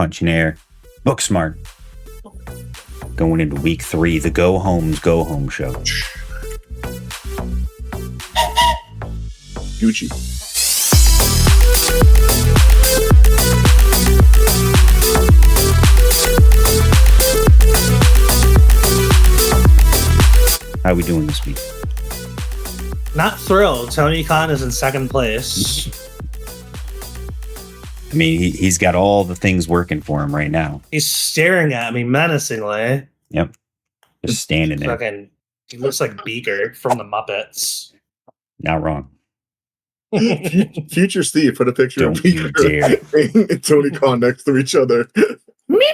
punching air. Book smart. Going into week 3, the Go Home show. Gucci. How are we doing this week? Not thrilled. Tony Khan is in second place. I mean, he's got all the things working for him right now. He's staring at me menacingly. Yep. Just standing there. He looks like Beaker from the Muppets. Not wrong. Future Steve put a picture Don't of Beaker you dare. and Tony Khan next to each other. Me.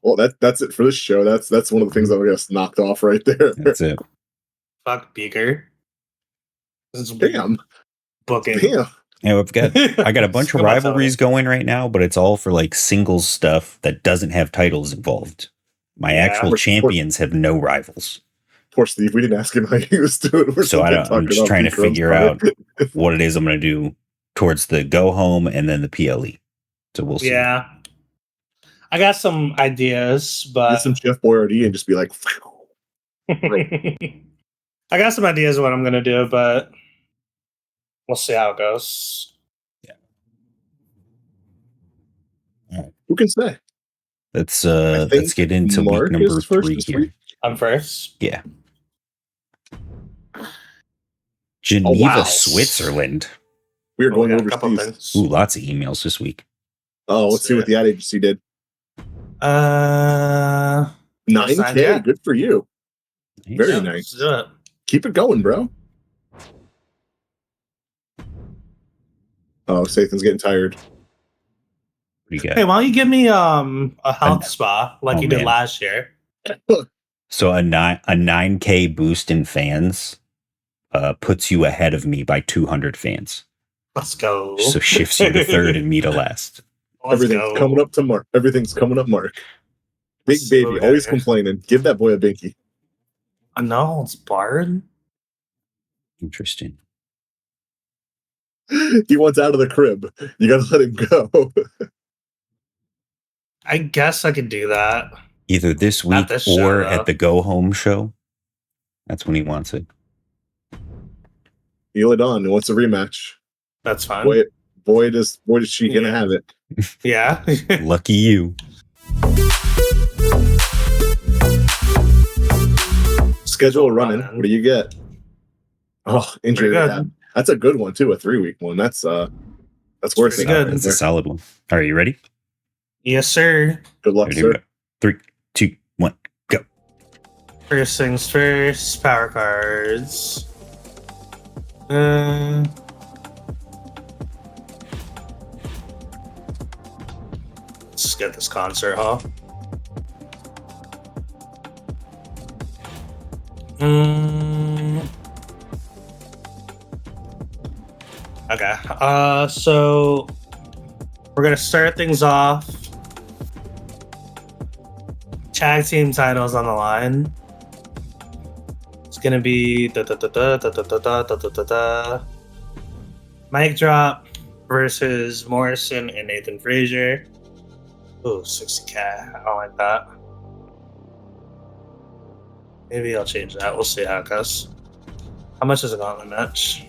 Well, that's it for this show. That's one of the things that I guess knocked off right there. That's it. Fuck Beaker. Damn. Booking. Damn. Yeah, I got a bunch of rivalries going right now, but it's all for like singles stuff that doesn't have titles involved. My actual champions have no rivals. Poor Steve. We didn't ask him how he was doing. I'm just trying to figure out what it is I'm going to do towards the Go Home and then the PLE. So we'll see. Yeah. I got some ideas, but get some Jeff Boyardee and just be like, I got some ideas of what I'm going to do, but we'll see how it goes. Yeah. All right. Who can say? Let's get into Mark week number 3 here. Week? I'm first. Yeah. Geneva, Switzerland. We are going overseas. Ooh, lots of emails this week. Oh, let's see what the ad agency did. 9K. Good for you. Very nice. Let's do it. Keep it going, bro. Oh, Sathan's getting tired. What do you got? Hey, why don't you give me a health spa like you did last year? So a 9K boost in fans puts you ahead of me by 200 fans. Let's go. So shifts you to third and me to last. Everything's coming up to Mark. Everything's coming up, Mark. Big baby, always complaining. Give that boy a binky. No, it's Bard. Interesting. He wants out of the crib. You gotta let him go. I guess I could do that. Either this week or at the Go Home show. That's when he wants it. Heel it on. He wants a rematch. That's fine. Boy, does she gonna have it. Yeah. Lucky you. Schedule running. What do you get? Oh, injury rehab. That's a good one too. A 3-week one. That's worth it. Good. That's a solid one. All right, you ready? Yes, sir. Good luck, sir. 3, 2, 1, go. First things first. Power cards. Let's get this concert hall. Okay. So we're gonna start things off. Tag team titles on the line. It's gonna be Mic Drop versus Morrison and Nathan Frazier. Ooh, 60K. I don't like that. Maybe I'll change that. We'll see how it goes. How much is a gauntlet match?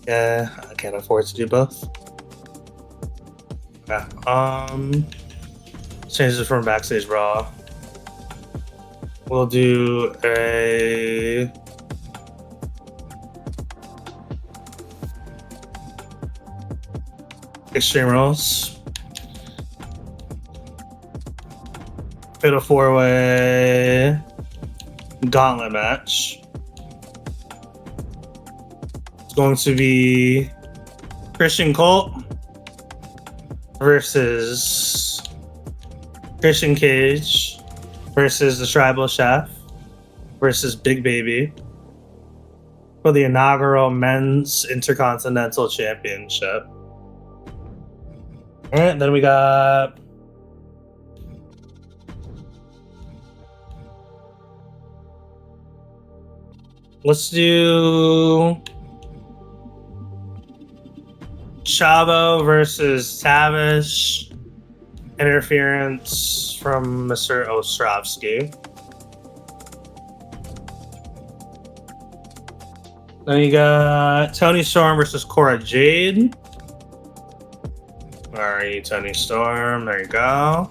Yeah, I can't afford to do both. Okay. Change this from Backstage Raw. We'll do a Extreme Rules. Fatal 4-way gauntlet match. It's going to be Christian Colt versus Christian Cage versus the Tribal Chef versus Big Baby for the inaugural Men's Intercontinental Championship. All right, then we got Let's do Chavo versus Tavish. Interference from Mr. Ostrovsky. Then you got Tony Storm versus Cora Jade. Alright, Tony Storm. There you go.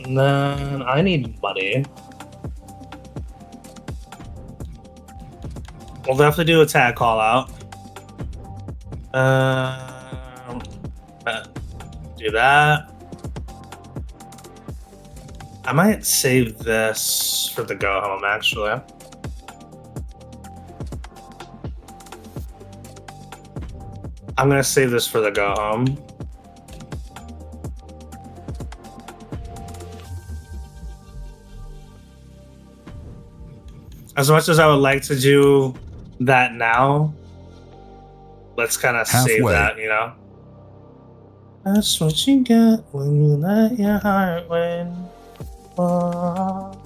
And then I need money. We'll definitely do a tag call out. Do that. I might save this for the go home, actually. I'm gonna save this for the go home. As much as I would like to do that now, let's kind of save that, you know? That's what you get when you let your heart win. Oh.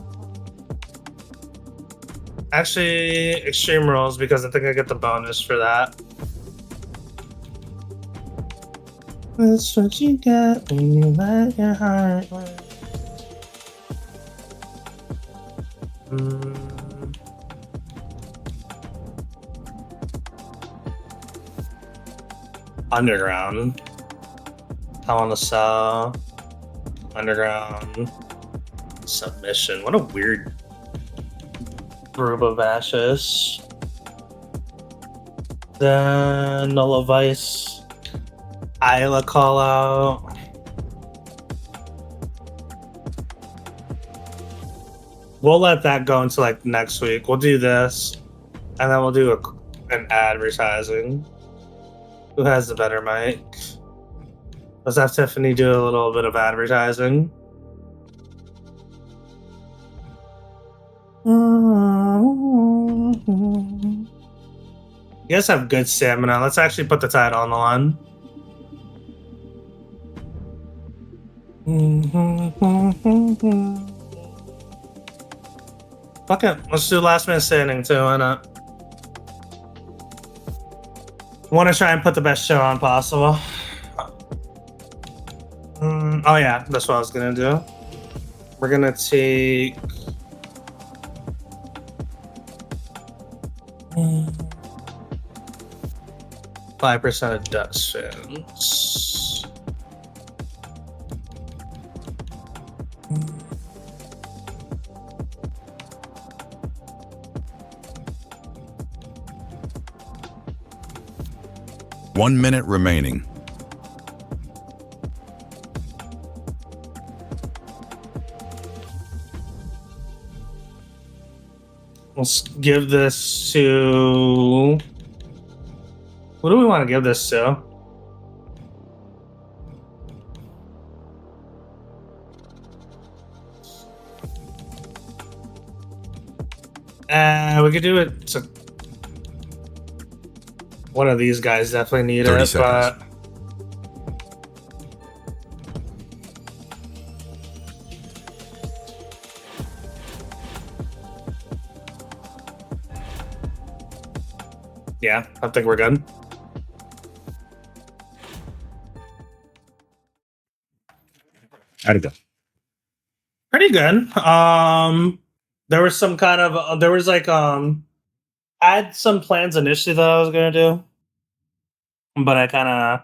Actually, Extreme Rules, because I think I get the bonus for that. That's what you get when you let your heart win. Underground. Hell in a Cell. Underground. Submission. What a weird group of ashes. Then Nulla Vice. Isla call out. We'll let that go until like next week. We'll do this, and then we'll do an advertising. Who has the better mic? Let's have Tiffany do a little bit of advertising. You guys have good stamina. Let's actually put the title on the line. Fuck it. Let's do Last Man Standing too. Why not? Want to try and put the best show on possible. Oh yeah, that's what I was gonna do. We're gonna take 5% of Ducks fans. One minute remaining. Let's give this to... What do we want to give this to? We could do it to... One of these guys definitely need 30 it, seconds. but... Yeah, I think we're good. How'd it go? Pretty good. There was some kind of there was like I had some plans initially that I was gonna do, but I kind of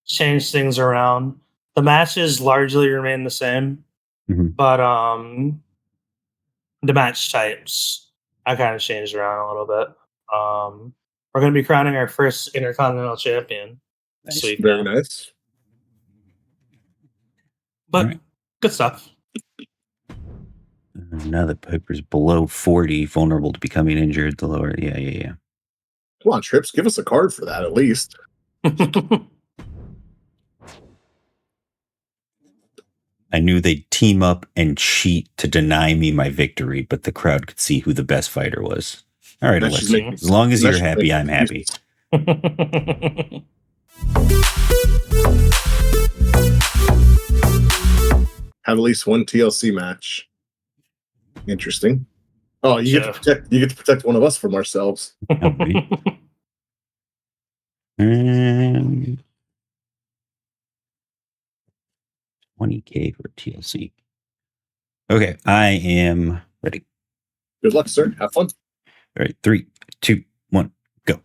changed things around. The matches largely remain the same, but the match types I kind of changed around a little bit. We're gonna be crowning our first Intercontinental Champion. Nice. Sweet, Very nice. but Right. good stuff. Now that Piper's below 40, vulnerable to becoming injured, the lower. Yeah. Come on, Trips, give us a card for that at least. I knew they'd team up and cheat to deny me my victory, but the crowd could see who the best fighter was. All right, That should Alexi. make- As long as that you're should happy, make I'm happy. Have at least one TLC match. Interesting. Oh, you get to protect one of us from ourselves. Okay. 20K for TLC. Okay, I am ready. Good luck, sir. Have fun. All right, 3, 2, 1, go.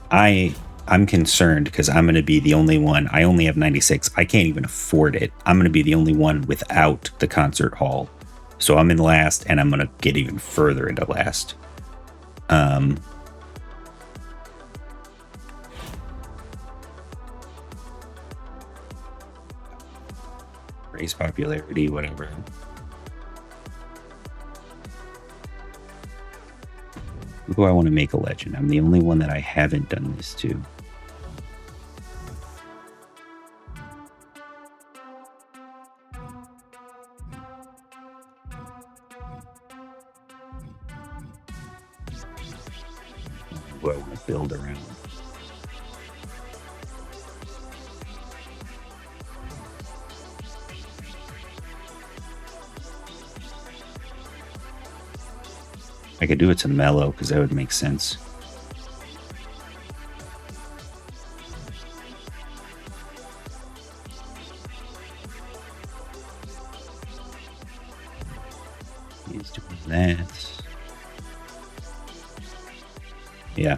I'm concerned because I'm going to be the only one. I only have 96. I can't even afford it. I'm going to be the only one without the concert hall. So I'm in last, and I'm going to get even further into last. Raise popularity, whatever. Who do I want to make a legend? I'm the only one that I haven't done this to. Who I want to build around. I could do it to Mellow because that would make sense. He's doing that. Yeah,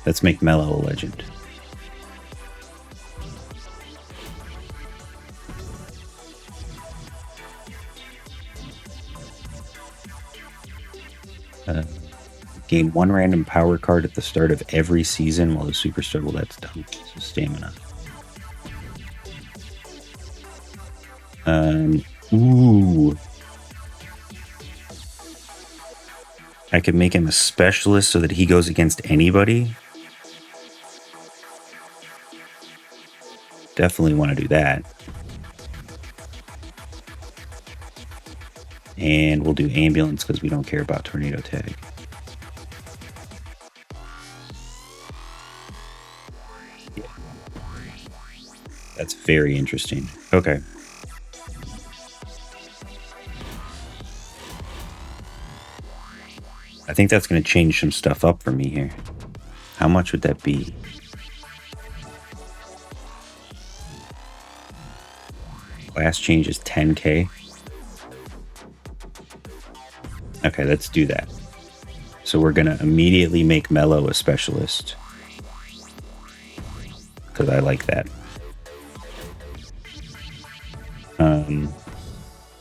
let's make Mellow a legend. Gain 1 random power card at the start of every season while the super struggle. That's done. So stamina. Ooh. I could make him a specialist so that he goes against anybody. Definitely want to do that. And we'll do ambulance because we don't care about tornado tag. Yeah. That's very interesting. Okay. I think that's going to change some stuff up for me here. How much would that be? Class change is 10K. Okay, let's do that. So we're going to immediately make Mellow a specialist. Because I like that.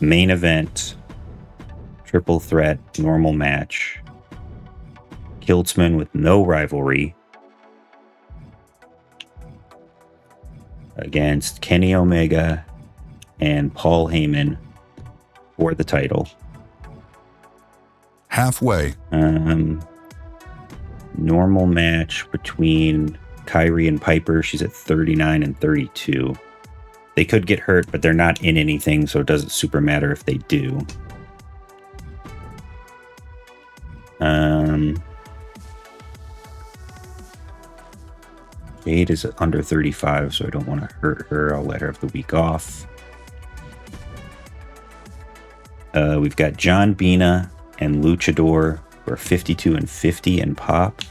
Main event. Triple threat. Normal match. Kiltzman with no rivalry. Against Kenny Omega and Paul Heyman for the title. Halfway. Normal match between Kyrie and Piper. She's at 39 and 32. They could get hurt, but they're not in anything, so it doesn't super matter if they do. Jade is under 35, so I don't want to hurt her. I'll let her have the week off. We've got John Cena and Luchador, who are 52 and 50 in pop.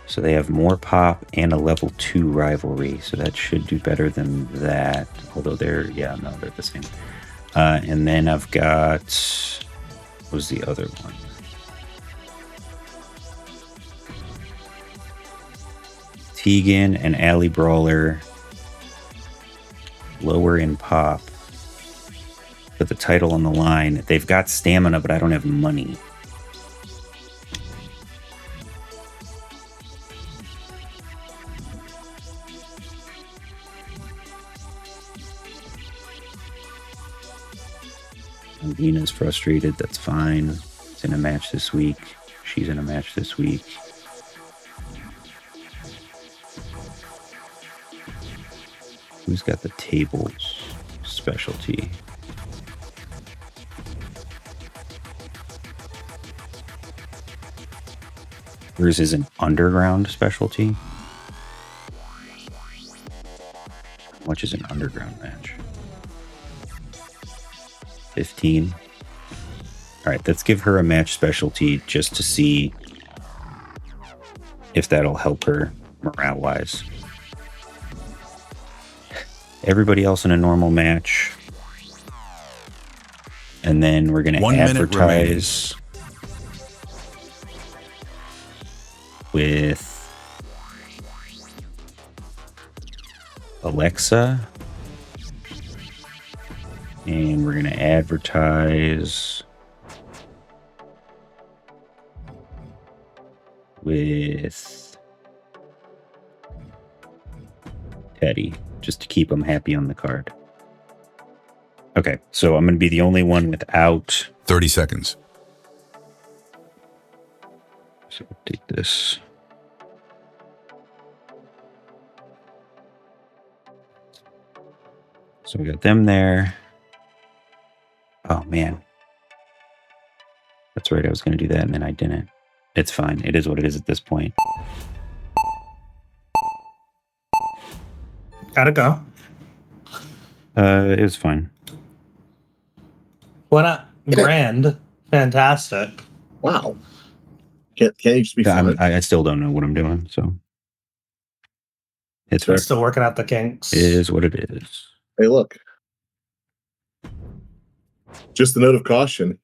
So they have more pop and a level 2 rivalry, so that should do better than that. Although they're the same. And then I've got, what was the other one? Tegan and Alley Brawler, lower in pop. Put the title on the line. They've got stamina, but I don't have money. Nina's frustrated. That's fine. It's in a match this week. She's in a match this week. Who's got the tables specialty? Hers is an underground specialty. How much is an underground match? 15. All right, let's give her a match specialty just to see if that'll help her morale-wise. Everybody else in a normal match. And then we're going to advertise with Alexa. And we're going to advertise with Teddy, just to keep him happy on the card. Okay, so I'm going to be the only one without... 30 seconds. So we'll take this. So we got them there. Oh, man. That's right, I was going to do that, and then I didn't. It's fine. It is what it is at this point. Gotta go. It was fine. What a grand, fantastic. Wow. Can't you just be fun? I still don't know what I'm doing, so it's We're still working out the kinks. It is what it is. Hey, look. Just a note of caution.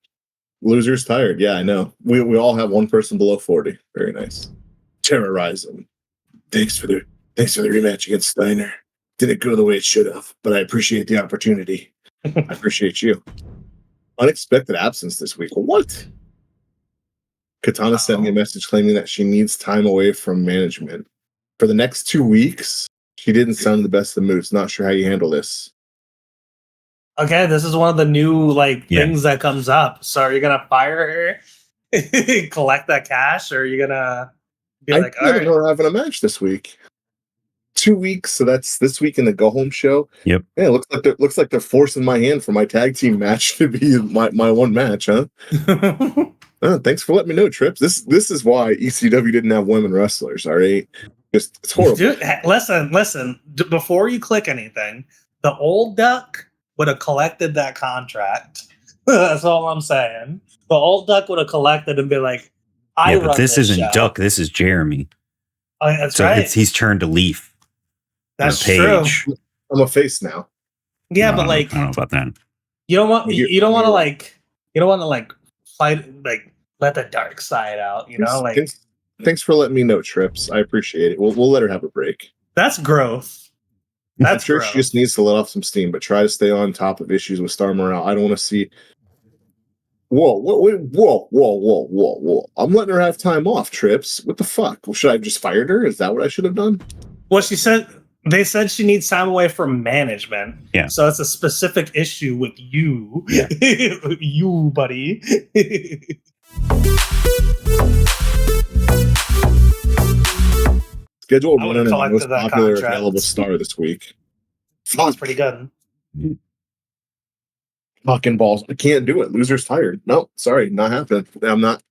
Loser's tired. Yeah, I know. We all have one person below 40. Very nice. Terrorize him. Thanks for the rematch against Steiner. Didn't go the way it should have, but I appreciate the opportunity. I appreciate you. Unexpected absence this week. What? Katana sent me a message claiming that she needs time away from management. For the next 2 weeks, she didn't sound the best of moods. Not sure how you handle this. Okay, this is one of the new things that comes up. So are you gonna fire her, collect that cash, or are you gonna be all right? We're having a match this week. 2 weeks, so that's this week in the go home show. Yep. Yeah, looks like they're forcing my hand for my tag team match to be my one match, huh? Thanks for letting me know, Trips. This is why ECW didn't have women wrestlers. All right, it's horrible. Dude, listen. Before you click anything, the old duck would have collected that contract. That's all I'm saying. The old duck would have collected and be like, but this isn't show. Duck. This is Jeremy. Oh, that's right. He's turned to Leaf. That's true. I'm a face now. Yeah, No, but I don't know about that. you don't want to fight let the dark side out. You know, Thanks for letting me know, Trips. I appreciate it. We'll let her have a break. That's growth. I'm sure she just needs to let off some steam, but try to stay on top of issues with star morale. I don't want to see. Whoa! I'm letting her have time off, Trips. What the fuck? Well, should I have just fired her? Is that what I should have done? Well, they said she needs time away from management. Yeah. So it's a specific issue with you. Yeah. You, buddy. Scheduled I winner and the would've most collected that popular contract. available star this week. That's pretty good. Fucking balls. I can't do it. Loser's tired. No, sorry, not happening. I'm not,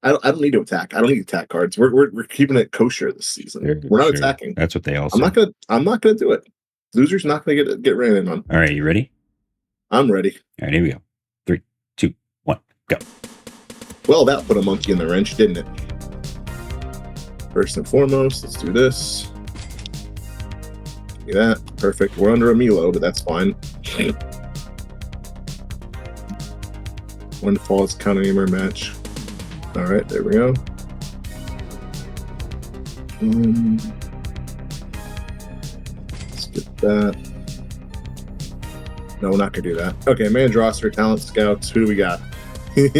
I don't need to attack. I don't need attack cards. We're keeping it kosher this season. We're not attacking. That's what they all say. I'm not gonna do it. Loser's not gonna get ran in on. All right, you ready? I'm ready. All right, here we go. 3, 2, 1, go. Well, that put a monkey in the wrench, didn't it? First and foremost, let's do this. Give me that. Perfect. We're under a Milo, but that's fine. One fall is counter aimer match. All right, there we go. Let's get that. No, we're not gonna do that. Okay, man's roster, talent scouts. Who do we got? What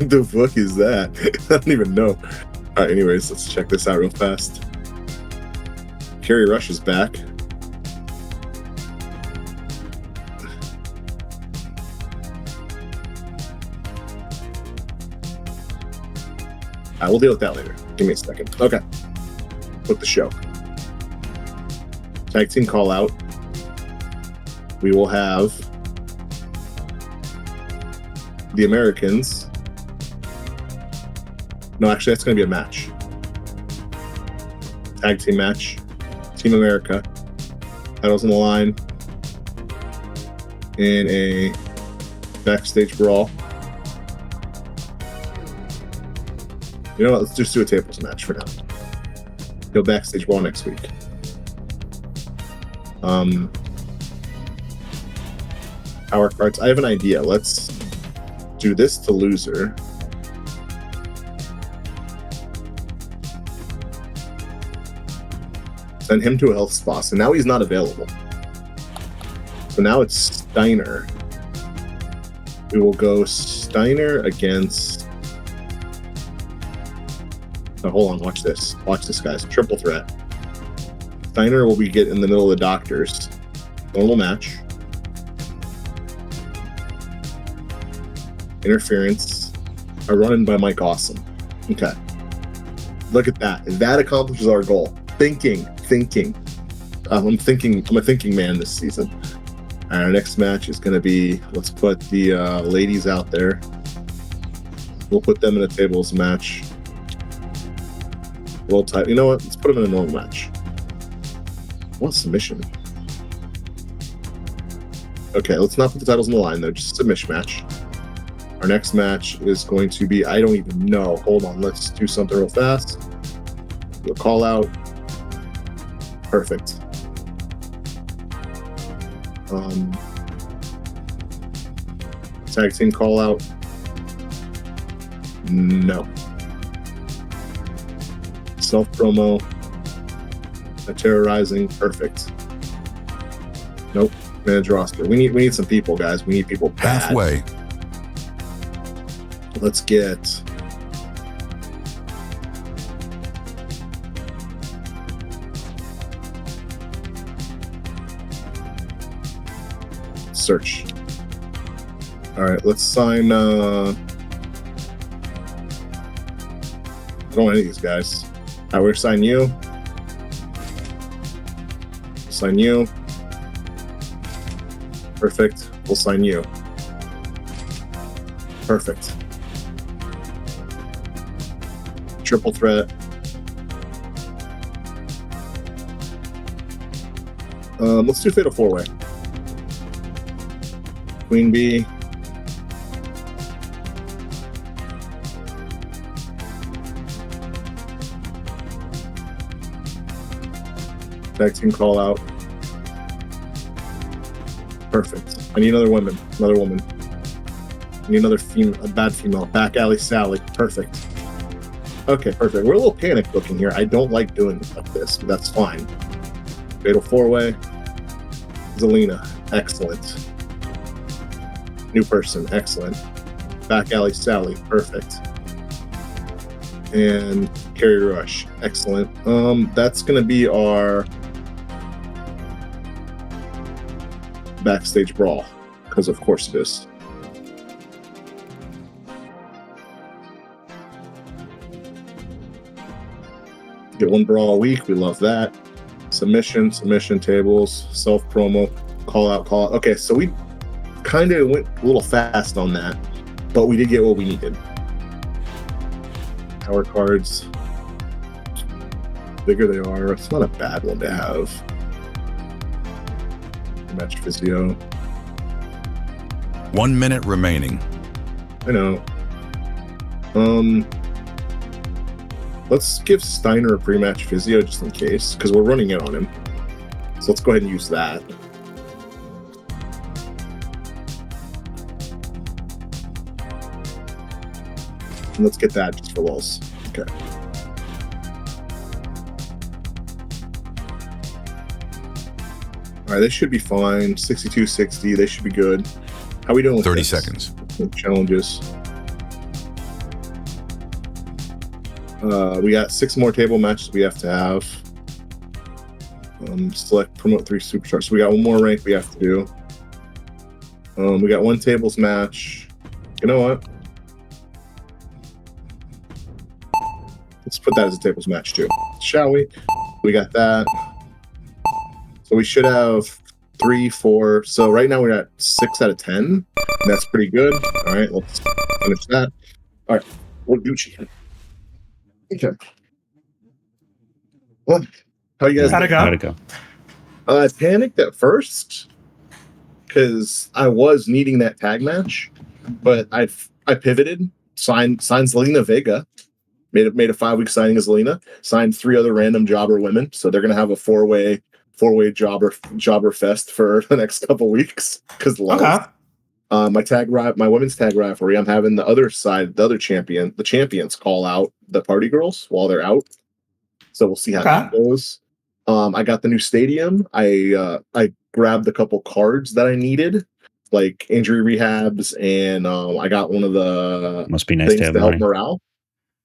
the fuck is that? I don't even know. All right, anyways, let's check this out real fast. Kerry Rush is back. We'll deal with that later. Give me a second. Okay. Book the show. Tag team call out. We will have the Americans. No, actually, that's going to be a match. Tag team match. Team America. Titles on the line. in a backstage brawl. You know what? Let's just do a tables match for now. Go backstage brawl next week. Power cards. I have an idea. Let's do this to loser. Send him to a health spa. So now he's not available. So now it's Steiner. We will go Steiner against. Oh, hold on, watch this. Watch this, guys. Triple threat. Steiner will be get in the middle of the doctors. Normal match. Interference. A run-in by Mike Awesome. Okay. Look at that. That accomplishes our goal. Thinking. I'm a thinking man this season. All right, our next match is going to be, let's put the ladies out there. We'll put them in a tables match. Roll type. You know what? Let's put them in a normal match. What submission? Okay, let's not put the titles on the line though. Just a submission match. Our next match is going to be, I don't even know. Hold on, let's do something real fast. Do a call out. Perfect. Tag team call out. No. Self promo. A terrorizing. Perfect. Nope. Manage roster. We need some people, guys. We need people bad. Halfway. Let's get. Search. All right, let's sign. I don't want any of these guys. All right, we're sign you. Sign you. Perfect. We'll sign you. Perfect. Triple threat. Let's do fatal four-way. Queen bee. Tag team call out. Perfect. I need another woman. I need another female, a bad female. Back alley Sally. Perfect. Okay, perfect. We're a little panic booking here. I don't like doing it like this, but that's fine. Fatal four-way. Zelina. Excellent. New person. Excellent. Back alley Sally. Perfect. And Carrie Rush. Excellent. That's going to be our backstage brawl, because of course it is. Get one brawl a week. We love that. Submission tables, self promo, call out. Okay, so we kind of went a little fast on that, but we did get what we needed. Power cards. The bigger they are, it's not a bad one to have. Match physio. 1 minute remaining. I know. Let's give Steiner a pre-match physio just in case, because we're running it on him. So let's go ahead and use that. And let's get that just for lulz. Okay. All right, they should be fine. 62-60, they should be good. How are we doing with 30 this? seconds. With challenges. We got 6 more table matches we have to have. Select, promote 3 superstars. So we got one more rank we have to do. We got 1 tables match. You know what? Let's put that as a tables match too, shall we? We got that. So we should have 3, 4. So right now we're at 6 out of 10. And that's pretty good. All right, let's finish that. All right, we're Gucci. Okay. What? How you guys? How'd it go? How'd it go? I panicked at first, because I was needing that tag match, but I pivoted, signed Zelina Vega, made a 5-week signing as Zelina, signed 3 other random jobber women, so they're gonna have a four-way jobber fest for the next couple weeks because Okay. my women's tag rivalry, I'm having the other champions call out the party girls while they're out. So we'll see how that goes. I got the new stadium. I grabbed a couple cards that I needed, like injury rehabs, and I got one of the Must be nice things to have help money. morale.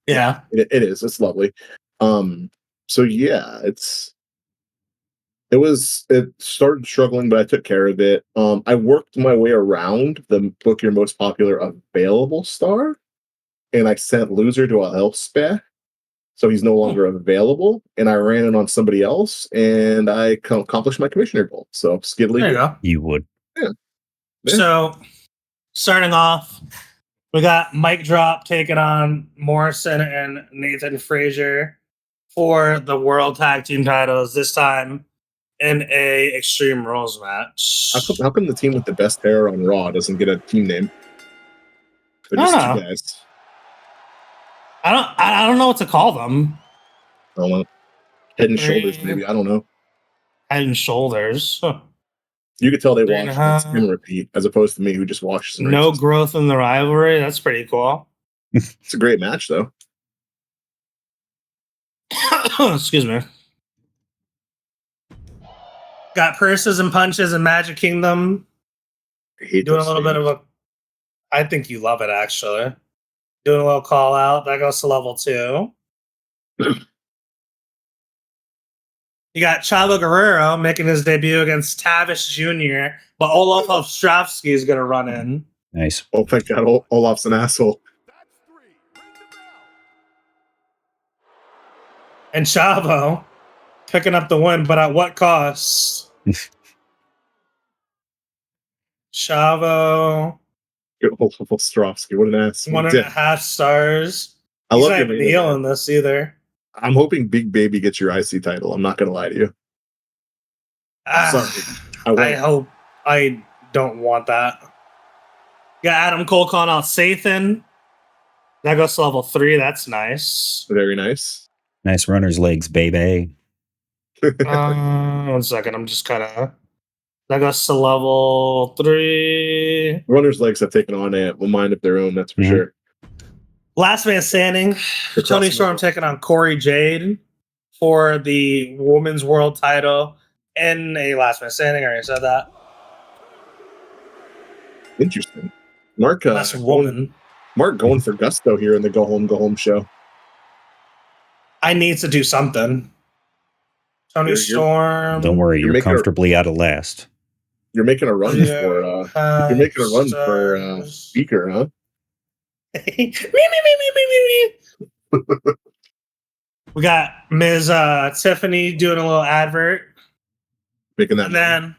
Yeah. It is. It's lovely. So yeah, it started struggling, but I took care of it. I worked my way around the book your most popular available star, and I sent loser to a health spa, so he's no longer available. And I ran it on somebody else, and I accomplished my commissioner goal. So skiddly. There you go. You would. Yeah. So, starting off, we got Mike Drop taking on Morrison and Nathan Frazier for the World Tag Team titles. This time in a Extreme Rules match. How come the team with the best hair on Raw doesn't get a team name? They're just two guys. I don't know what to call them. I don't know. Head and shoulders, maybe. I don't know. Head and shoulders. Huh. You could tell they watch and repeat, as opposed to me, who just watches. No growth in the rivalry. That's pretty cool. It's a great match, though. Excuse me. Got purses and punches in Magic Kingdom. Doing a little bit of a. I think you love it, actually. Doing a little call out. That goes to level 2. You got Chavo Guerrero making his debut against Tavish Jr., but Olaf Ostrovsky is going to run in. Nice. Oh, thank God. Olaf's an asshole. And Chavo picking up the win, but at what cost? Chavo. Olaf Ostrovsky. What an ass. 1.5 stars. I He's love not even healing this either. I'm hoping Big Baby gets your IC title. I'm not going to lie to you. Sorry. I hope. I don't want that. Got Adam Cole calling out Sathan. That goes to level 3. That's nice. Very nice. Nice runner's legs, baby. 1 second. I'm just kind of. That goes to level 3. Runner's legs have taken on a mind of their own, that's for sure. Last man standing. Tony Storm taking on Corey Jade for the women's world title in a last man standing. I already said that. Interesting. Mark woman. Mark going for gusto here in the go home show. I need to do something. Tony Storm. Don't worry, you're comfortably out of last. You're making a run for speaker, huh? We got Ms. Tiffany doing a little advert. Making that. And then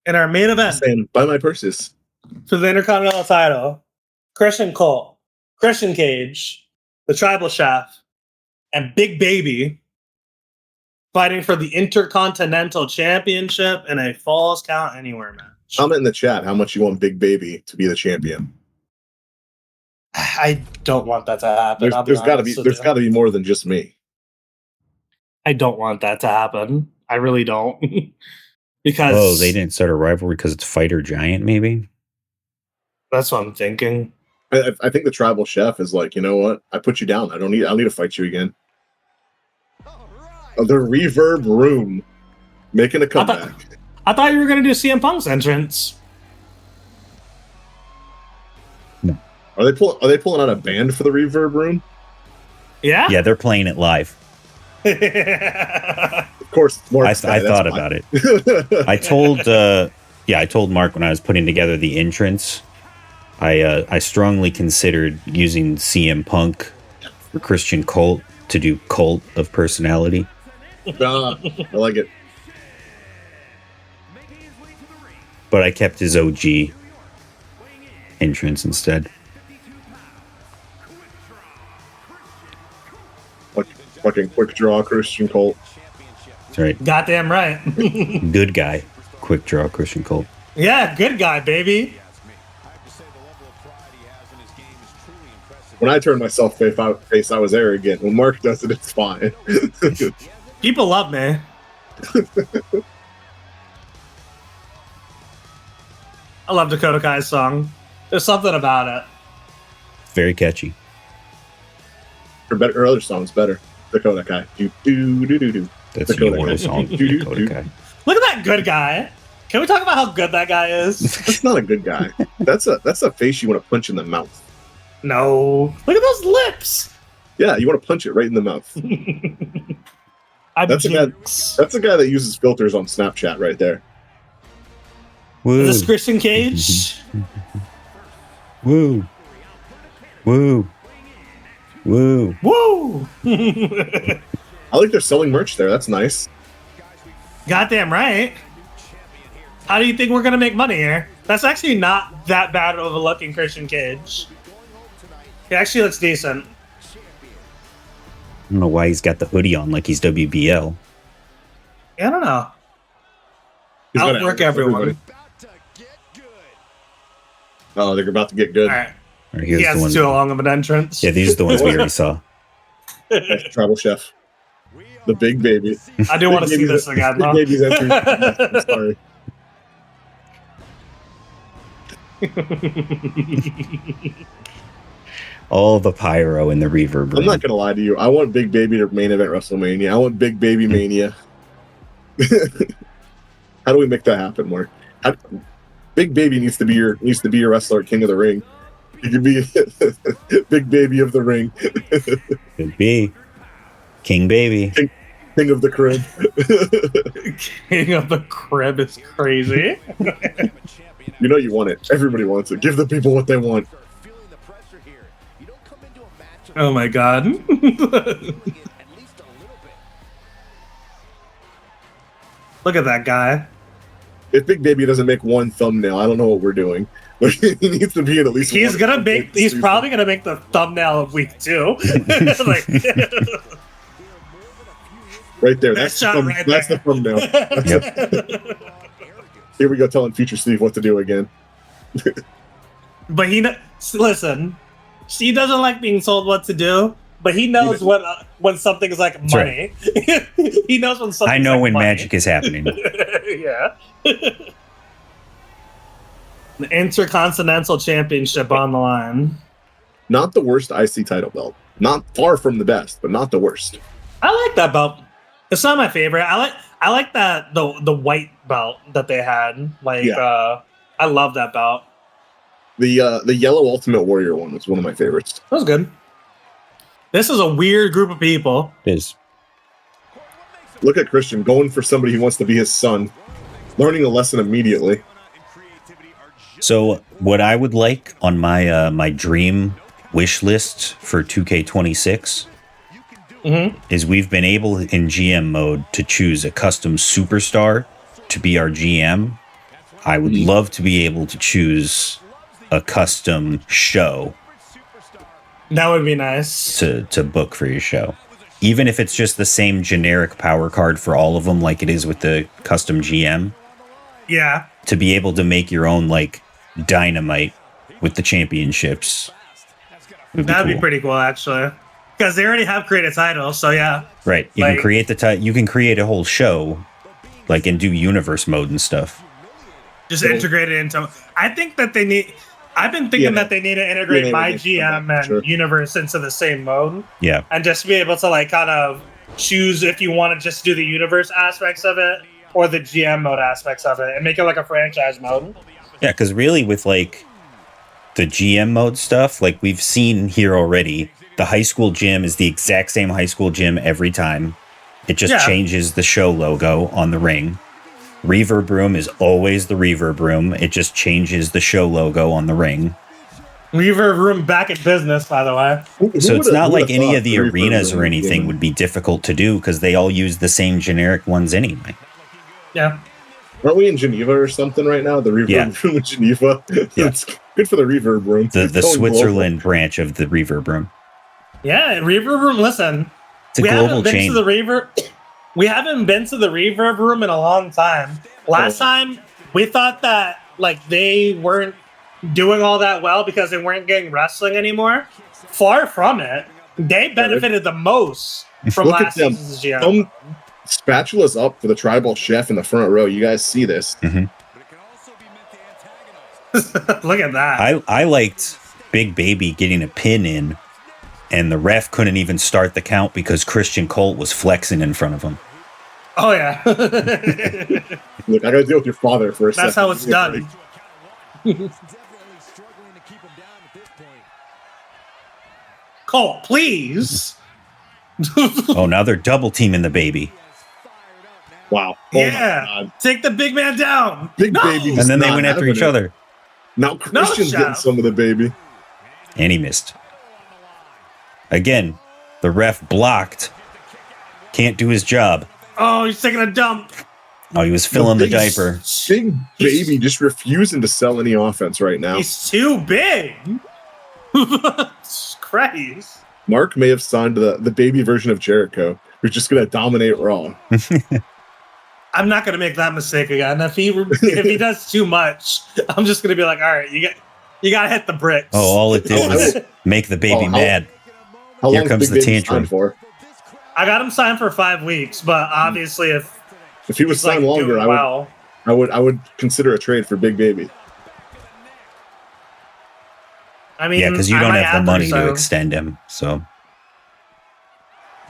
in our main event, saying, buy my purses. For the Intercontinental title, Christian Cole, Christian Cage, the Tribal Chef, and Big Baby fighting for the Intercontinental Championship in a Falls Count Anywhere match. Comment in the chat how much you want Big Baby to be the champion. I don't want that to happen. There's got to be more than just me. I don't want that to happen. I really don't. Because they didn't start a rivalry because it's Fighter Giant, maybe? That's what I'm thinking. I think the Tribal Chef is like, you know what? I put you down. I don't need to fight you again. The Reverb Room making a comeback. I thought you were going to do CM Punk's entrance. No. Are they pulling out a band for the Reverb Room? Yeah? Yeah, they're playing it live. Of course, I thought about it. I told Mark when I was putting together the entrance, I strongly considered using CM Punk for Christian Cult to do Cult of Personality. I like it. But I kept his OG entrance instead. Fucking quick draw Christian Cult. That's right. Goddamn right. Good guy. Quick draw Christian Cult. Yeah, good guy, baby. When I turn myself face, I was arrogant. When Mark does it, it's fine. People love me. I love Dakota Kai's song. There's something about it. Very catchy. Her other song's better. Dakota Kai. Do do do do do. That's the Dakota immortal Kai. song. Dakota Kai. Look at that good guy. Can we talk about how good that guy is? That's not a good guy. That's a face you want to punch in the mouth. No. Look at those lips. Yeah, you want to punch it right in the mouth. That's a guy that uses filters on Snapchat right there. Woo. Is this Christian Cage? Woo. Woo. Woo. Woo! I like they're selling merch there. That's nice. Goddamn right. How do you think we're gonna make money here? That's actually not that bad of a looking Christian Cage. He actually looks decent. I don't know why he's got the hoodie on like he's WBL. I don't know. He's gotta Outwork outwork everyone. Oh, they're about to get good. All right. Or He here's the has one. too long of an entrance. Yeah, these are the ones we already saw. Tribal Chef. The big baby. I do want to see Baby's- this again, Big though. baby's entrance. I'm sorry. All the pyro and the reverb. I'm not gonna lie to you. I want Big Baby to main event WrestleMania. I want Big Baby Mania. How do we make that happen, Mark? Big Baby needs to be your wrestler at King of the Ring. He could be Big Baby of the Ring, Could be. King Baby. King of the Crib. King of the Crib is crazy. You know you want it. Everybody wants it. Give the people what they want. Oh my god. Look at that guy. If Big Baby doesn't make one thumbnail, I don't know what we're doing. But he needs to be in at least. He's one gonna make. He's probably gonna make the thumbnail of week 2. Like, right there. Best That's shot right that's there. the thumbnail. Here we go, telling future Steve what to do again. But listen. He doesn't like being told what to do, but he knows when something's like money. Right. He knows when something. I know like when money. magic is happening. Yeah. The Intercontinental Championship on the line. Not the worst IC title belt. Not far from the best, but not the worst. I like that belt. It's not my favorite. I like that the white belt that they had. Like I love that belt. The yellow Ultimate Warrior one was one of my favorites. That was good. This is a weird group of people. It is. Look at Christian going for somebody who wants to be his son, learning a lesson immediately. So what I would like on my my dream wish list for 2K26 is we've been able in GM mode to choose a custom superstar to be our GM. I would love to be able to choose a custom show That would be nice. to book for your show. Even if it's just the same generic power card for all of them like it is with the custom GM. Yeah. To be able to make your own like Dynamite with the championships. That'd be pretty cool actually. Because they already have created titles, so yeah. Right. You can create you can create a whole show like and do universe mode and stuff. Just integrate it into I think that they need I've been thinking that they need to integrate my GM and universe into the same mode. Yeah. And just be able to like kind of choose if you want to just do the universe aspects of it or the GM mode aspects of it and make it like a franchise mode. Yeah, because really with like the GM mode stuff, like we've seen here already, the high school gym is the exact same high school gym every time. It just changes the show logo on the ring. Reverb Room is always the Reverb Room. It just changes the show logo on the ring. Reverb Room back in business, by the way. So it's not like any of the arenas or anything would be difficult to do because they all use the same generic ones anyway. Yeah. Aren't we in Geneva or something right now? The Reverb Room in Geneva. It's good for the Reverb Room. The Switzerland branch of the Reverb Room. Yeah, Reverb Room. Listen, it's a global chain. We haven't been to the Reverb Room in a long time. Last time we thought that like they weren't doing all that well because they weren't getting wrestling anymore. Far from it. They benefited the most from Look at last them. season's GM. Spatula's up for the tribal chef in the front row. You guys see this? Look at that. I liked Big Baby getting a pin in, and the ref couldn't even start the count because Christian Colt was flexing in front of him. Oh, yeah. Look, I got to deal with your father for a second. That's how it's done. Colt, please. Oh, now they're double teaming the baby. Wow. Yeah. Take the big man down. Big Baby. And then they went after each other. Now Christian's getting some of the baby. And he missed. Again, the ref blocked. Can't do his job. Oh, he's taking a dump. Oh, he was filling the diaper. Big Baby just refusing to sell any offense right now. He's too big. Christ. Mark may have signed the baby version of Jericho, who's just going to dominate Raw. I'm not going to make that mistake again. If he does too much, I'm just going to be like, all right, you got to hit the bricks. Oh, all it did was make the baby mad. Here comes the tantrum. For? I got him signed for 5 weeks, but obviously if he was signed longer, I would consider a trade for Big Baby. I mean, yeah, because you don't have the money to extend him. So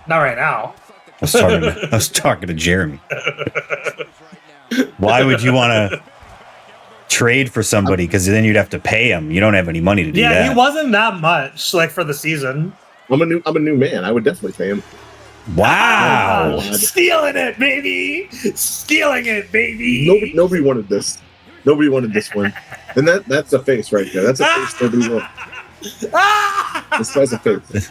not right now. I was talking to Jeremy. Why would you want to trade for somebody? Because then you'd have to pay him. You don't have any money to do that. Yeah, he wasn't that much like for the season. I'm a new man. I would definitely pay him. Wow. Stealing it, baby. Stealing it, baby. Nobody wanted this. Nobody wanted this win. And that's a face right there. That's a face nobody wanted. This guy's a face.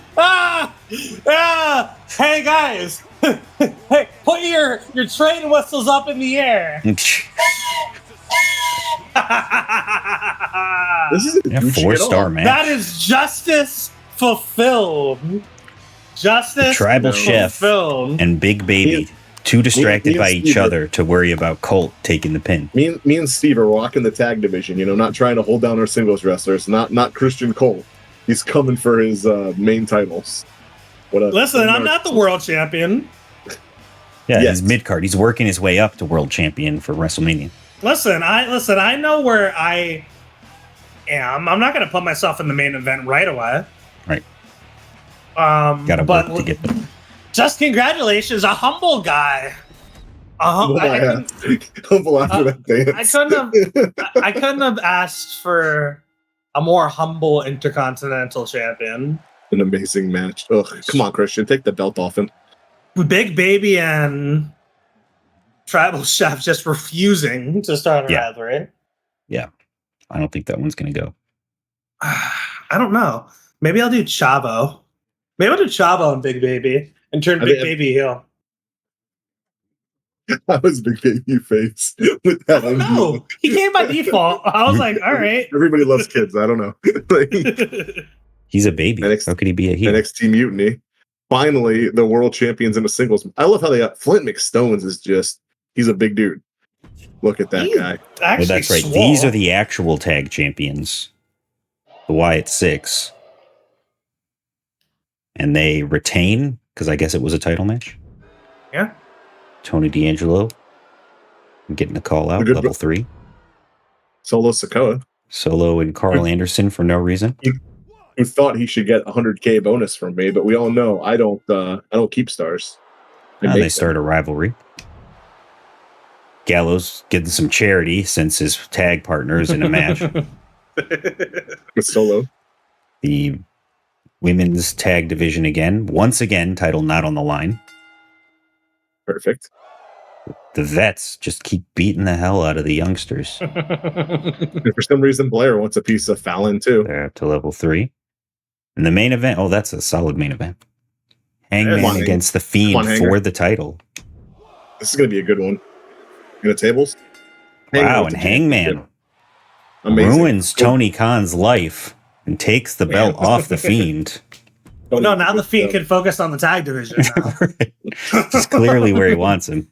Hey guys. Hey, put your train whistles up in the air. This isn't a 4-star match. That is justice fulfilled. Justice. The tribal chef and Big Baby, too distracted by each other to worry about Colt taking the pin. Me and Steve are walking the tag division, not trying to hold down our singles wrestlers, not Christian Colt. He's coming for his main titles. Listen, I'm not the world champion. Yeah, he's mid-card. He's working his way up to world champion for WrestleMania. Listen, I know where I am. I'm not going to put myself in the main event right away. Right. Gotta work to get them. Just congratulations, a humble guy. Humble after that dance. I couldn't have asked for a more humble intercontinental champion. An amazing match. Ugh, come on, Christian, take the belt off him. Big Baby and Tribal Chef just refusing to start a rivalry. Yeah, I don't think that one's gonna go. I don't know. Maybe I'll do Chavo. Maybe I'll do Chavo and Big Baby and turn Big Baby heel. I was Big Baby face with that. No, he came by default. I was like, all right. Everybody loves kids. I don't know. He's a baby. How could he be a heel? NXT Mutiny. Finally, the world champions in the singles. I love how they got Flint McStones he's a big dude. Look at that guy. Well, that's right. These are the actual tag champions. The Wyatt Six. And they retain, because I guess it was a title match. Yeah. Tony D'Angelo getting a call out, level 3. Solo Sikoa. Solo and Carl Anderson for no reason. Who thought he should get a 100K bonus from me, but we all know I don't keep stars. They start a rivalry. Gallows getting some charity since his tag partner is in a match. With Solo. The women's tag division again. Once again, title not on the line. Perfect. The vets just keep beating the hell out of the youngsters. And for some reason, Blair wants a piece of Fallon, too. They're up to level 3. And the main event, that's a solid main event. Hangman against The Fiend for the title. This is going to be a good one. You know, tables? Wow, and Hangman ruins Tony Khan's life and takes the belt off The Fiend. No, now The Fiend can focus on the tag division now. It's clearly where he wants him.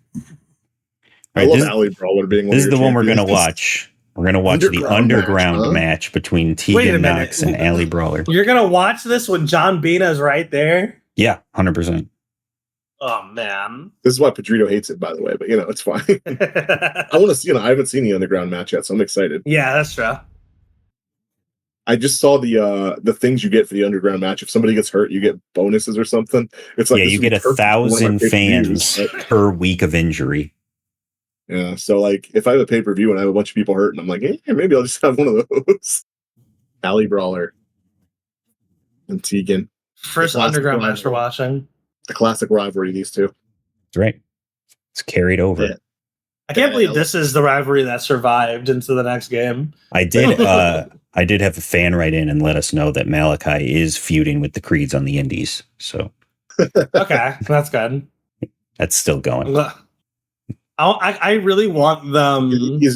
I love Alley Brawler being one This is the one we're going to champions. watch. We're gonna watch the underground match between Wait a Tegan minute. Knox and Ali Brawler. You're gonna watch this when John Bena's right there? Yeah, 100%. Oh man. This is why Pedrito hates it, by the way, but it's fine. I want to see it. I haven't seen the underground match yet, so I'm excited. Yeah, that's true. I just saw the things you get for the underground match. If somebody gets hurt, you get bonuses or something. It's like you get 1,000 fans per week of injury. Yeah, so like if I have a pay-per-view and I have a bunch of people hurt, and I'm like, maybe I'll just have one of those. Ali Brawler and Tegan. First underground match we're watching. The classic rivalry, these two. That's right. It's carried over. Yeah. I can't believe this is the rivalry that survived into the next game. I did have a fan write in and let us know that Malachi is feuding with the Creeds on the Indies. So okay, that's good. That's still going. I really want them.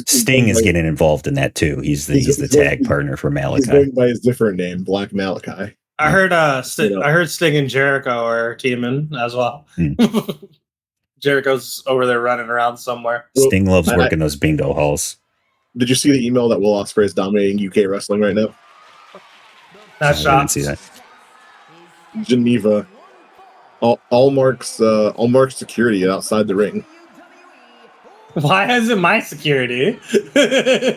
Sting is getting involved in that too. He's the tag partner for Malachi. He's going by his different name, Black Malachi. I heard Sting and Jericho are teaming as well. Jericho's over there running around somewhere. Sting loves working those bingo halls. Did you see the email that Will Ospreay is dominating UK wrestling right now? That's I didn't see that. Geneva. All marks security outside the ring. Why isn't my security?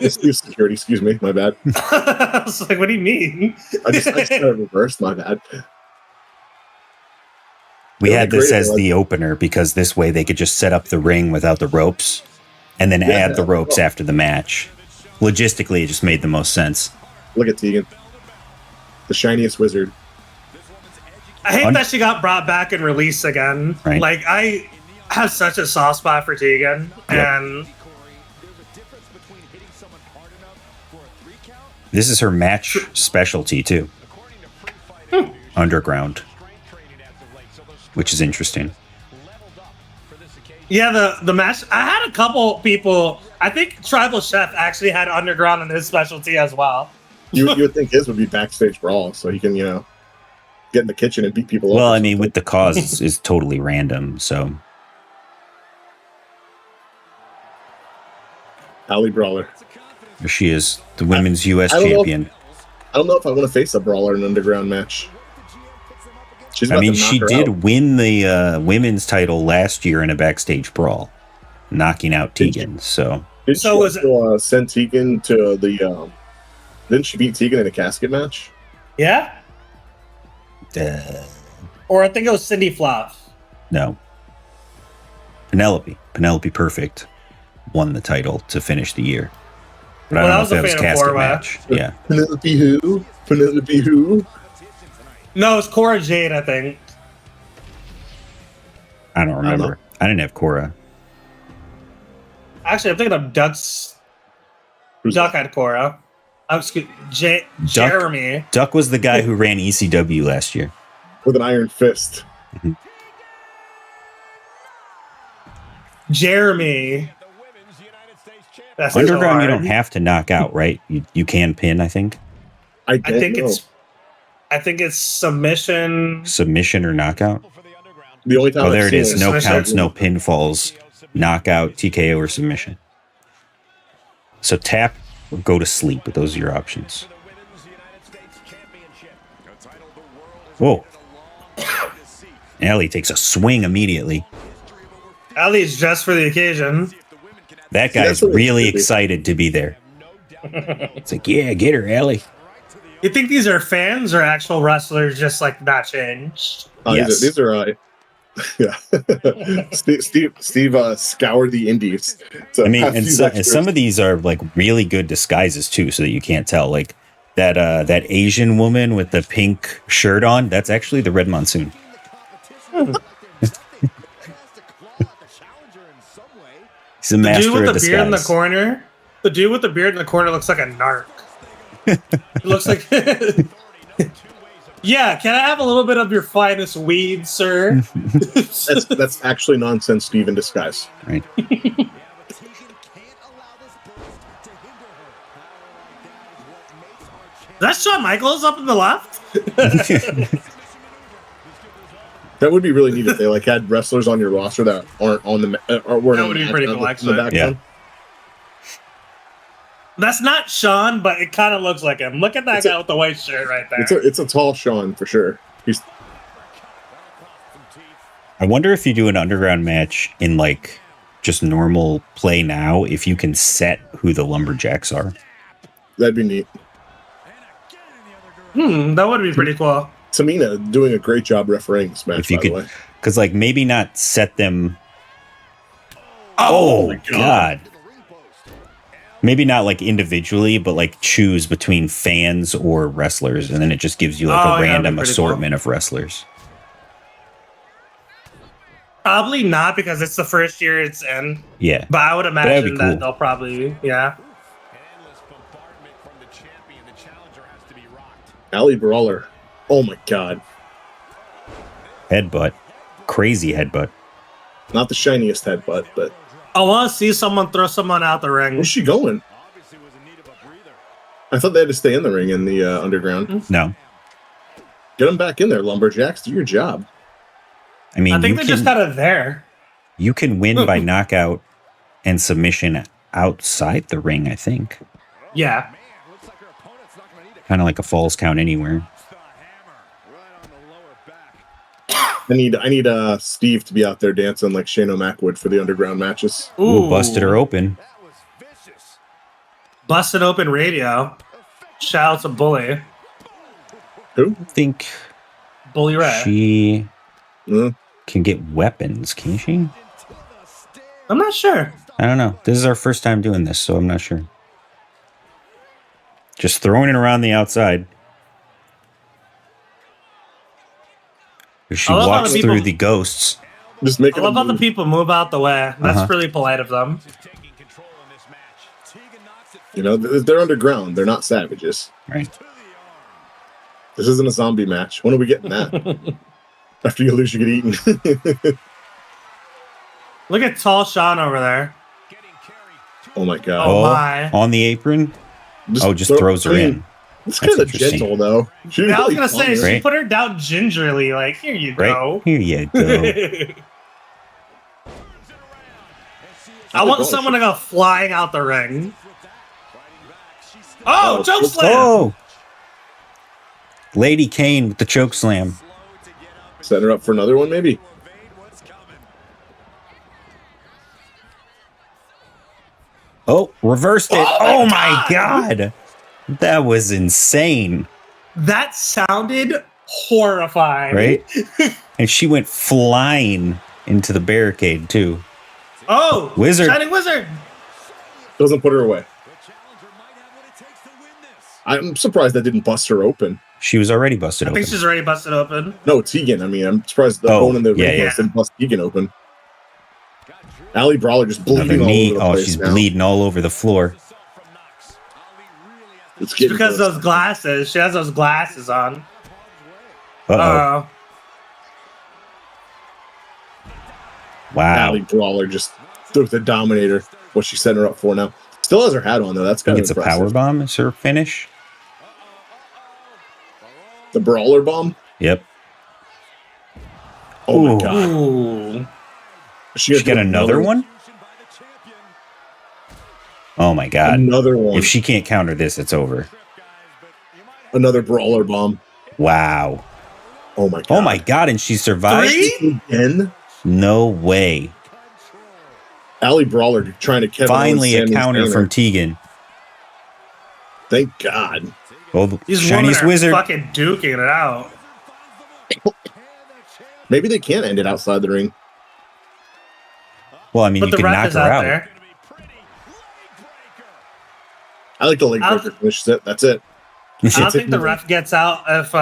Security, excuse me, my bad. I was like, what do you mean? I just got it reversed, my bad. We had this as the opener because this way they could just set up the ring without the ropes and then add the ropes after the match. Logistically, it just made the most sense. Look at Tegan. The shiniest wizard. I hate that she got brought back and released again. Right. Like, I have such a soft spot for Tegan. And this is her match specialty, too. Underground. Which is interesting. Yeah, the match. I had a couple people. I think Tribal Chef actually had underground in his specialty as well. You would think his would be backstage brawl, so he can get in the kitchen and beat people up. Well, I mean, with the CAWs is totally random. So, Ali Brawler. There she is, the women's U.S. champion. I don't know if I want to face a brawler in an underground match. I mean, she did win the women's title last year in a backstage brawl, knocking out Tegan. So was it send Tegan to the? Didn't she beat Tegan in a casket match? Yeah. Or I think it was Cindy Flop. No. Penelope Perfect won the title to finish the year. But I don't know if that was a casket match. Yeah. Penelope who? No, it's Cora Jade, I think. I don't remember. I didn't have Cora. Actually, I'm thinking of Duck's. Duck had Cora. Jeremy. Duck was the guy who ran ECW last year. With an iron fist. Mm-hmm. Jeremy. That's underground, you don't have to knock out, right? You can pin, I think. I think it's submission. Submission or knockout? The only time there it is. No counts, no pinfalls, knockout, TKO, or submission. So tap or go to sleep. Those are your options. Whoa. Ali takes a swing immediately. Ali's dressed for the occasion. That guy's really excited to be there. It's like, yeah, get her, Ali. You think these are fans or actual wrestlers just like not changed? Yes. These are yeah. Steve scoured the indies. I mean, and some of these are like really good disguises too, so that you can't tell. Like that Asian woman with the pink shirt on, that's actually the Red Monsoon. He's a master dude with of the disguise. beard in the corner. The dude with the beard in the corner looks like a narc. It looks like. Yeah, can I have a little bit of your finest weed, sir? that's actually nonsense, Steve, in disguise. Right. That's Shawn Michaels up in the left. That would be really neat if they had wrestlers on your roster that aren't on the or weren't. That would be pretty cool, actually. Yeah. That's not Sean, but it kind of looks like him. Look at that guy with the white shirt right there. It's a tall Sean for sure. I wonder if you do an underground match in like just normal play now, if you can set who the lumberjacks are. That'd be neat. That would be pretty cool. Tamina doing a great job refereeing this match, If you by the could, way. because like maybe not set them. Oh Oh my God. Maybe not like individually, but like choose between fans or wrestlers, and then it just gives you like a random assortment of wrestlers. Probably not, because it's the first year it's in. Yeah. But I would imagine that cool. they'll probably, yeah. Ali Brawler. Oh my God. Headbutt. Crazy headbutt. Not the shiniest headbutt, but I want to see someone throw someone out the ring. where's she going? I thought they had to stay in the ring in the underground. No. Get them back in there, Lumberjacks. Do your job. I mean, I think they're just kind of there. You can win by knockout and submission outside the ring, I think. Yeah. Kind of like a falls count anywhere. I need Steve to be out there dancing like Shane O'Mac would for the underground matches. Ooh, busted her open. Busted open radio. Shout out to Bully. Who? I think Bully Ray. she can get weapons, can she? I'm not sure. I don't know. This is our first time doing this, so I'm not sure. Just throwing it around the outside. She I love how walks the through people- the ghosts. Just I making love how the move. people move out the way. That's really polite of them. You know, they're underground. They're not savages. Right. This isn't a zombie match. When are we getting that? After you lose, you get eaten. Look at tall Sean over there. Oh my God. Oh my. On the apron. Just throws her in. It's That's kind of interesting. gentle, though. She didn't I was really gonna say, bump her. she Right. put her down gingerly. Like, here you Right. go. Here you go. I want someone to go flying out the ring. Oh, choke slam! Oh! Lady Kane with the choke slam. Set her up for another one, maybe. Oh, reversed it. Oh my God. That was insane. That sounded horrifying. Right? And she went flying into the barricade, too. Oh, Wizard. Shining Wizard. Doesn't put her away. I'm surprised that didn't bust her open. She was already busted I open. think she's already busted open. No, Tegan. I mean, I'm surprised the bone in the ring yeah. didn't bust Tegan open. Ali Brawler just Another bleeding all knee. over the Oh, place she's now. bleeding all over the floor. It's getting Because close. those glasses. She has those glasses on. Uh-oh. Wow. Ali Brawler just took the Dominator. What she's setting her up for now. Still has her hat on, though. That's I kind think of it's a impressive. power bomb. Is her finish? The Brawler Bomb. Yep. Oh my Ooh. God. Ooh. She She got another one? Oh my God. Another one. If she can't counter this, it's over. Another Brawler Bomb. Wow. Oh my God. Oh my God. And she survived? 3? Again? No way. Ali Brawler trying to Kevin Finally a Owens, Sami counter Zayn. from Tegan. Thank God. Oh, the These women Chinese are wizard. fucking duking it out. Maybe they can't end it outside the ring. Well, I mean, But you the can ref knock is her out out. there. I like the leg breaker finish. That's it. I don't think the ref gets out if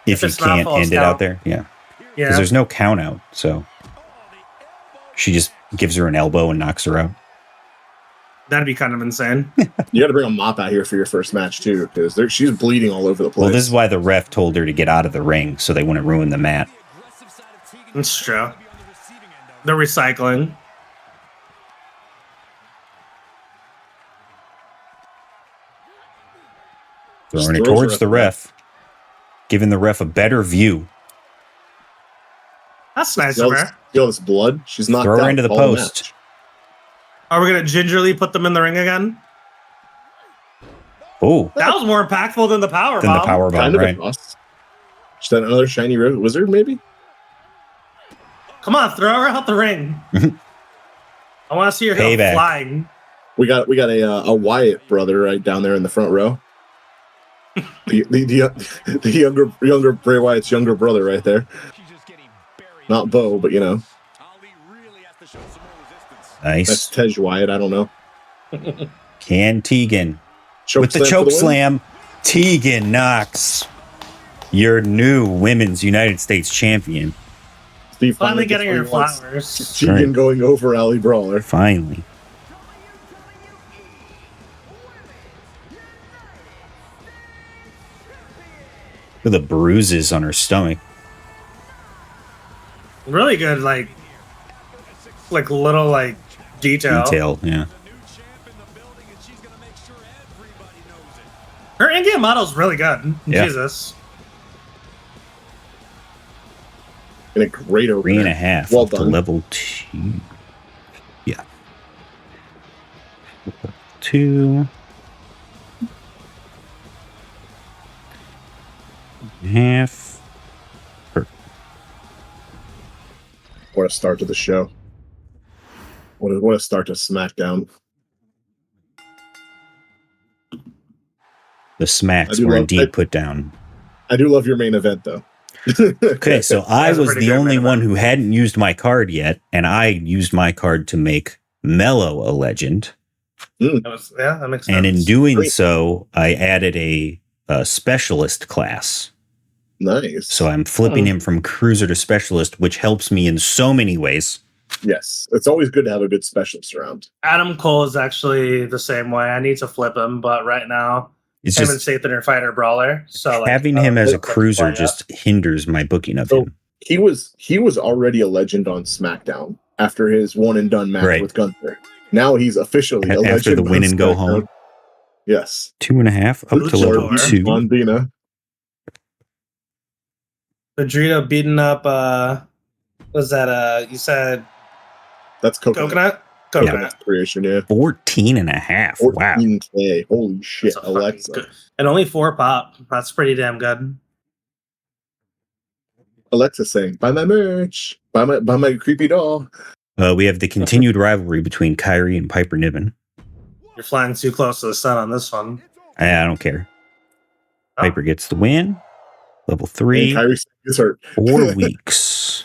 If you it's not can't false end it count. out there. Yeah. Because yeah. there's no count out. So she just gives her an elbow and knocks her out. That'd be kind of insane. You got to bring a mop out here for your first match too, because she's bleeding all over the place. Well, this is why the ref told her to get out of the ring so they wouldn't ruin the mat. That's true. They're recycling. Throwing it throws towards her the up. ref. Giving the ref a better view. That's nice See of all, her. see all this blood? She's knocked Throw her out into the all post. match. Are we gonna gingerly put them in the ring again? Oh, That was more impactful than the power then the bomb. power bomb, Kind of right? a toss. Is that another shiny wizard, maybe? Come on, throw her out the ring. I want to see her go Payback. flying. We got a Wyatt brother right down there in the front row. the younger Bray Wyatt's younger brother right there. Not Bo, but you know. Nice. That's Tej Wyatt. I don't know. Can Tegan Choke with the slam for choke win? slam. Tegan Knox, your new Women's United States Champion. Steve Finally gets getting what her he wants. flowers. Tegan Right. going over Ali Brawler. Finally. Look at the bruises on her stomach. Really good, like little like detail. Yeah. Her in-game model's really good. Yeah. Jesus. And a great opener. 3.5 Well up to done. level 2. Yeah. 2. Half. What a start to the show. What a start to SmackDown. The smacks I do were love- indeed put down. I do love your main event though. Okay, so I That's a was pretty the good only main one event. who hadn't used my card yet, and I used my card to make Mello a legend. That makes sense. And in doing Great. so, I added a specialist class. Nice. So I'm flipping him from cruiser to specialist, which helps me in so many ways. Yes, it's always good to have a good specialist around. Adam Cole is actually the same way. I need to flip him, but right now It's him and just Satan are fighter brawler. So like, having I him don't as a flip him cruiser quite yet. just hinders my booking of Oh, him. He was already a legend on SmackDown after his one and done match Right. with Gunther. Now he's officially a After legend the win on and go SmackDown. home. Yes. 2.5 up to Luchador. level 2. Blondina. Pedrito beating up was that you said That's coconut. coconut Creation, yeah. 14.5. Wow. 14K. Holy shit, That's a fucking Alexa. good- and only 4 pop. That's pretty damn good. Alexa saying, buy my merch. Buy my creepy doll. We have the continued rivalry between Kyrie and Piper Niven. You're flying too close to the sun on this one. I don't care. Oh. Piper gets the win. Level And 3. Kyrie is hurt. 4 weeks.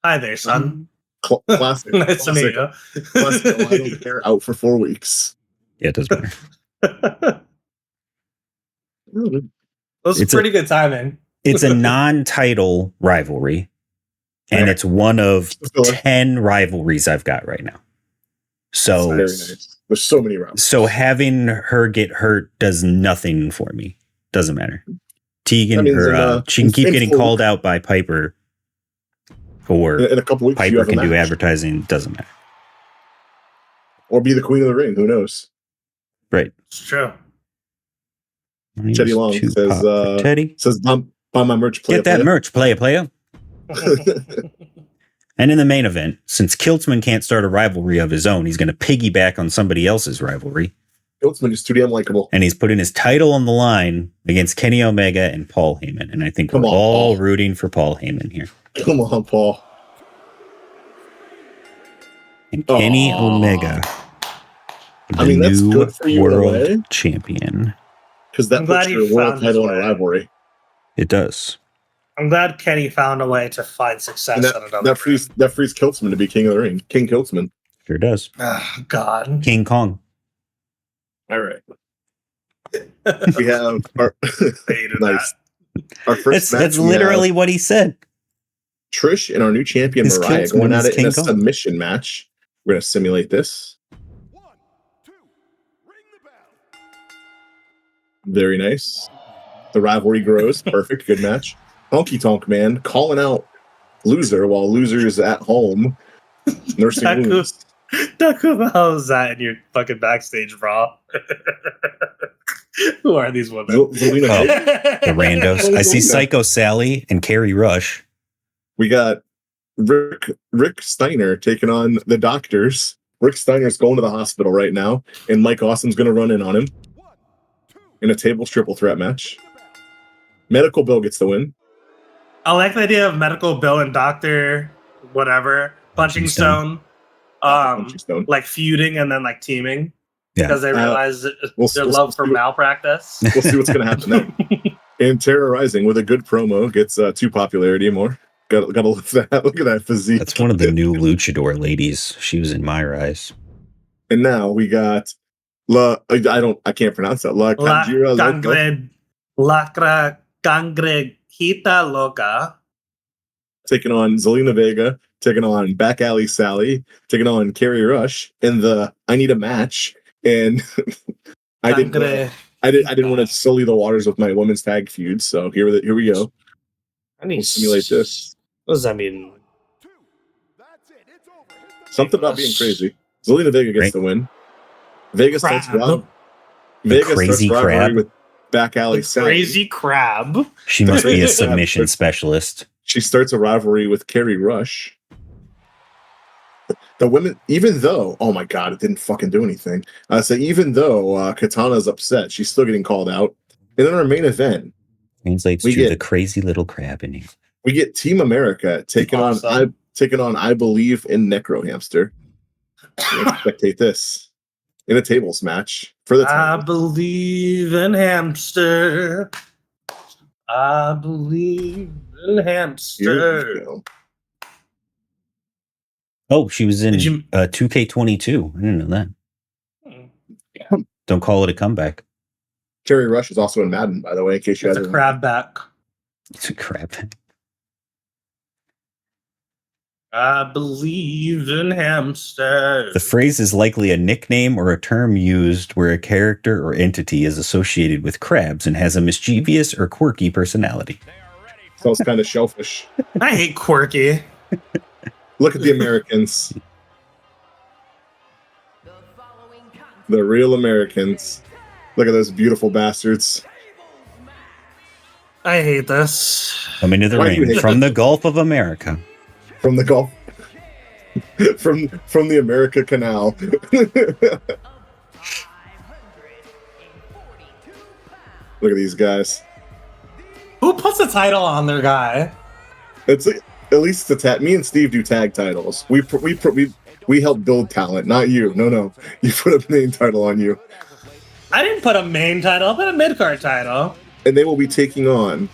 Hi there, son. Classic. Nice to meet classic, you. classic. I don't care. Out for 4 weeks. Yeah, it doesn't matter. That was It's a- pretty good timing. It's a non-title rivalry, and it's one of 10 rivalries I've got right now. So, Very nice. There's so many rounds. so having her get hurt does nothing for me. Doesn't matter. Tegan, That means she can keep in getting 4 called out by Piper, or in a couple weeks, you Piper have a can do match. advertising. Doesn't matter. Or be the queen of the ring. Who knows? Right. It's true. Teddy Long Two says, pop for Teddy. Says, buy my merch. Get that merch, player. And in the main event, since Kiltzman can't start a rivalry of his own, he's going to piggyback on somebody else's rivalry. Hiltzman is too damn likable. And he's putting his title on the line against Kenny Omega and Paul Heyman. And I think Come we're on, all Paul. rooting for Paul Heyman here. Come on, Paul. And Kenny Aw. Omega, the I mean, that's new good for you in a world way. champion. Because that I'm glad puts he your world found his title in a way. rivalry. It does. I'm glad Kenny found a way to find success And in another that frees Kiltzman to be king of the ring. King Kiltzman. Sure does. Oh, God. King Kong. All right. We have our Hated nice. Our first match. That's we literally have what he said. Trish and our new champion His Mariah Kiltzman going at is it in a King Kong. submission match. We're gonna simulate this. Very nice. The rivalry grows. Perfect. Good match. Honky Tonk Man calling out loser while loser's at home nursing That wounds. Doug, who the hell is that in your fucking backstage brawl? Who are these women? Zelina Oh. Vega. The randos. I see Psycho Sally and Carrie Rush. We got Rick Steiner taking on the Doctors. Rick Steiner's going to the hospital right now, and Mike Awesome's going to run in on him in a tables triple threat match. Medical Bill gets the win. I like the idea of Medical Bill and Doctor whatever Punching Stone, Punching Stone. like feuding and then like teaming. Yeah. Because they realize their love for malpractice. We'll see what's going to happen there. And Terrorizing with a good promo gets 2 popularity more. Got to look at that. Look at that physique. That's one of the new luchador ladies. She was in My Rise. And now we got I can't pronounce that. La Canjira Cangrejita Loca. taking on Zelina Vega, taking on Back Alley Sally, taking on Carrie Rush in the I Need a Match. And I didn't want to sully the waters with my women's tag feud, so here we go. We'll simulate this. What does that mean? Something about being crazy. Zelina Vega gets the win. Vega starts rivalry with Back Alley Sally. Crazy Crab. She must be a submission specialist. She starts a rivalry with Carrie Rush. The women, even though, oh my god, it didn't fucking do anything. So even though Katana's upset, she's still getting called out. And then our main event Translates to the crazy little crab in English. We get Team America taking on I Believe in Necro Hamster. Let's spectate this in a tables match for the title. I believe in hamster. I believe in hamster. Oh, she was in 2K22. I didn't know that. Yeah. Don't call it a comeback. Carrie Rush is also in Madden, by the way, in case you It's a crab back. It's a crab. I believe in hamster. The phrase is likely a nickname or a term used where a character or entity is associated with crabs and has a mischievous or quirky personality. Sounds kind of shellfish. I hate quirky. Look at the Americans. The real Americans. Look at those beautiful bastards. I hate this. Coming to the ring from the Gulf of America. From the Gulf. from the America Canal. Look at these guys. Who puts a title on their guy? It's at least the tag. Me and Steve do tag titles. We help build talent, not you. No. You put a main title on you. I didn't put a main title. I put a mid-card title. And they will be taking on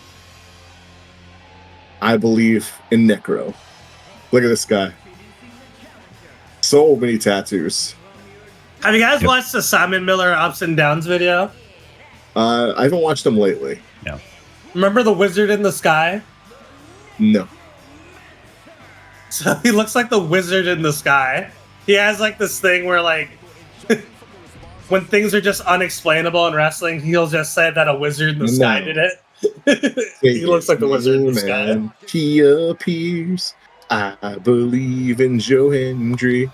I Believe in Necro. Look at this guy. So many tattoos. Have you guys watched the Simon Miller Ups and Downs video? I haven't watched them lately. No. Remember the wizard in the sky? No. So he looks like the wizard in the sky. He has like this thing where like when things are just unexplainable in wrestling, he'll just say that a wizard in the sky did it. He looks like the wizard in the sky. He appears. I believe in Joe Hendry.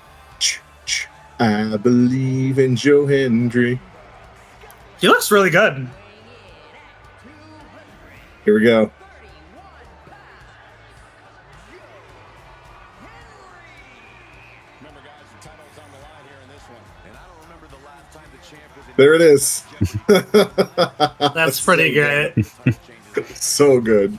I believe in Joe Hendry. He looks really good. Here we go. There it is. That's pretty great. So good.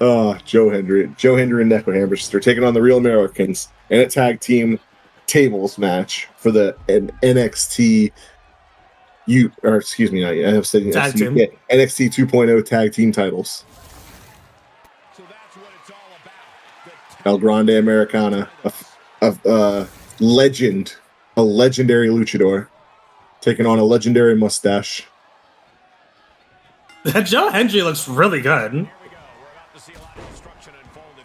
Oh, Joe Hendry and Necro Hamster taking on the Real Americans in a tag team tables match for the NXT tag team. Yeah, NXT 2.0 tag team titles. So that's what it's all about. El Grande Americana, a legend, a legendary luchador, taking on a legendary mustache. Joe Hendry looks really good.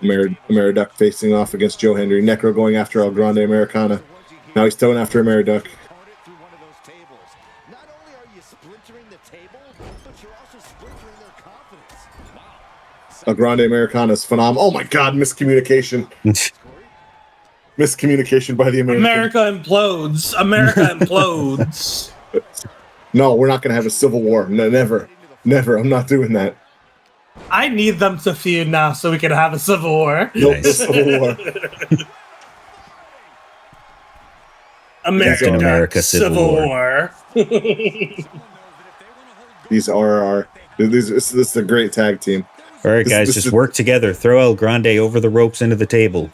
Ameriduck facing off against Joe Hendry. Necro going after El Grande Americana. Now he's going after Ameriduck. El Grande Americana is phenomenal. Oh my god, miscommunication. Miscommunication by the Americans. America implodes. America implodes. No, we're not going to have a civil war. No, never. Never. I'm not doing that. I need them to feud now so we can have a civil war. Nope, a civil war. America, America Civil War. These are our. This is a great tag team. All right, guys, This just is- work together. Throw El Grande over the ropes into the table.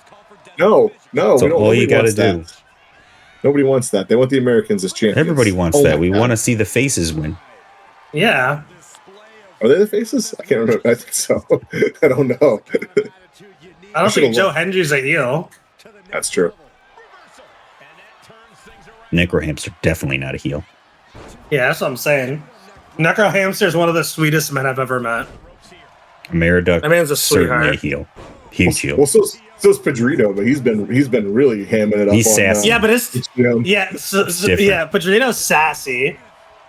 No, That's we don't. all you Nobody got to wants do. that. Nobody wants that. They want the Americans as champions. Everybody wants Oh that. my We God. want to see the faces win. Yeah. Are they the faces? I can't remember. I think so. I don't know. I don't should've think Joe looked. Hendry's a heel. That's true. Necrohamster definitely not a heel. Yeah, that's what I'm saying. Necro Hamster is one of the sweetest men I've ever met. Ameriduck That man's a certainly a sweetheart. heel. Huge heel. Well, so's Pedrito, but he's been really hamming it up. He's on, sassy. Yeah, but it's Instagram. yeah, different. yeah. Pedrito's sassy.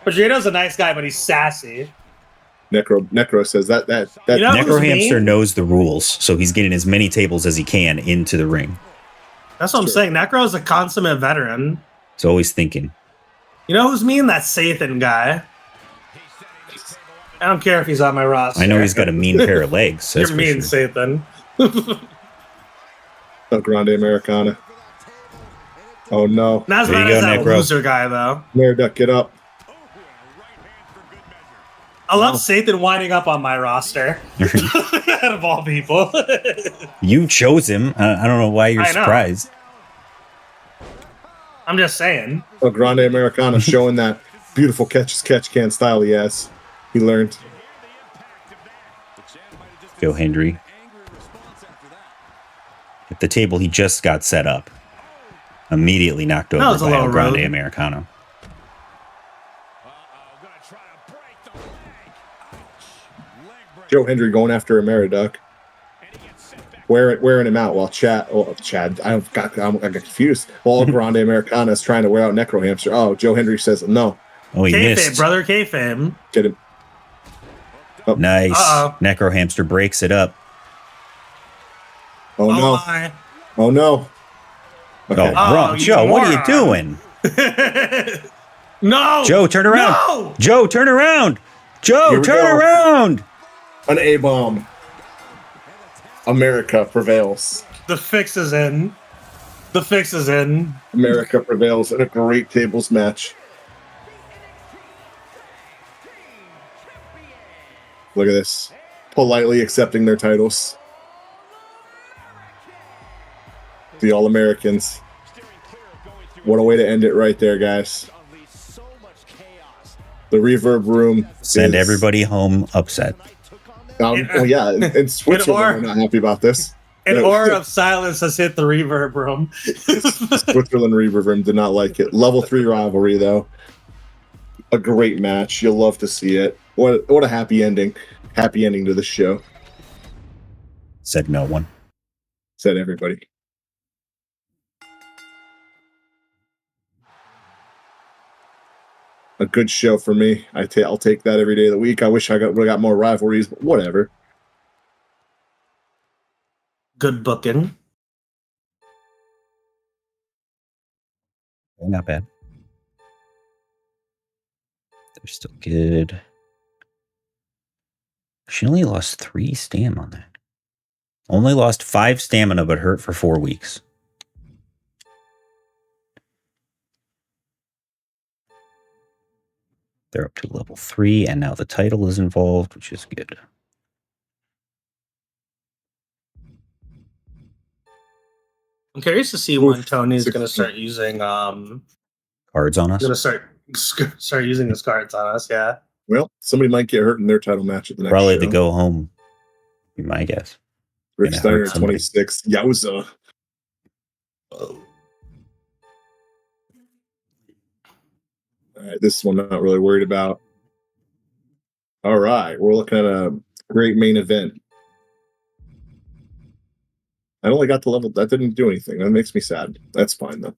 Pedrito's a nice guy, but he's sassy. Necro says that You know who's Necrohamster mean? knows the rules, so he's getting as many tables as he can into the ring. That's what I'm Sure. saying. Necro's a consummate veteran. He's always thinking. You know who's mean? That Sathan guy. I don't care if he's on my roster. I know he's got a mean pair of legs. That's You're for mean, sure. Sathan. El Grande Americana. Oh no, Not as There bad you as go, that Necro. loser guy, though. Meriduck, get up. I love Sathan winding up on my roster. Out of all people. You chose him. I don't know why you're I know. surprised. I'm just saying. El Grande Americana showing that beautiful catch can style he has. He learned. Joe Hendry. At the table he just got set up. Immediately knocked That over was a by little El Grande rude. Americano. Joe Hendry going after a Meriduck. Wearing him out while Chad, I got confused. While El Grande Americana is trying to wear out Necrohamster. Oh, Joe Hendry says no. Oh, he Kayfabe, missed. brother, kayfabe. Get him. Nice. Uh-oh. Necrohamster breaks it up. Oh no. my. Oh no. Okay. Oh, wrong. you Joe, what are you moron. doing? No! Joe, turn around. No! Joe, turn around. Here Joe, we turn go. around. An A-bomb. America prevails. The fix is in. The fix is in. America prevails in a great tables match. Look at this. Politely accepting their titles. The All-Americans. What a way to end it right there, guys. The Reverb room. Send is- everybody home upset. well, yeah, in Switzerland, they're not happy about this. An Yeah. aura of silence has hit the reverb room. Switzerland Reverb room did not like it. Level 3 rivalry, though. A great match. You'll love to see it. What a happy ending. Happy ending to the show, Said no one. said everybody. A good show for me. I'll take that every day of the week. I wish I would have got more rivalries, but whatever. Good booking. Not bad. They're still good. She only lost 3 stam on that. Only lost 5 stamina, but hurt for 4 weeks. They're up to level 3, and now the title is involved, which is good. I'm curious to see when Tony's going to start using Cards on us. going to start using his cards on us. Yeah. Well, somebody might get hurt in their title match at the next Probably show. the go home. Be my guess. Rick gonna Steiner hurt at somebody. 26. Yowza. Oh. All right, this one I'm not really worried about. All right, we're looking at a great main event. I only got the level. That didn't do anything. That makes me sad. That's fine, though.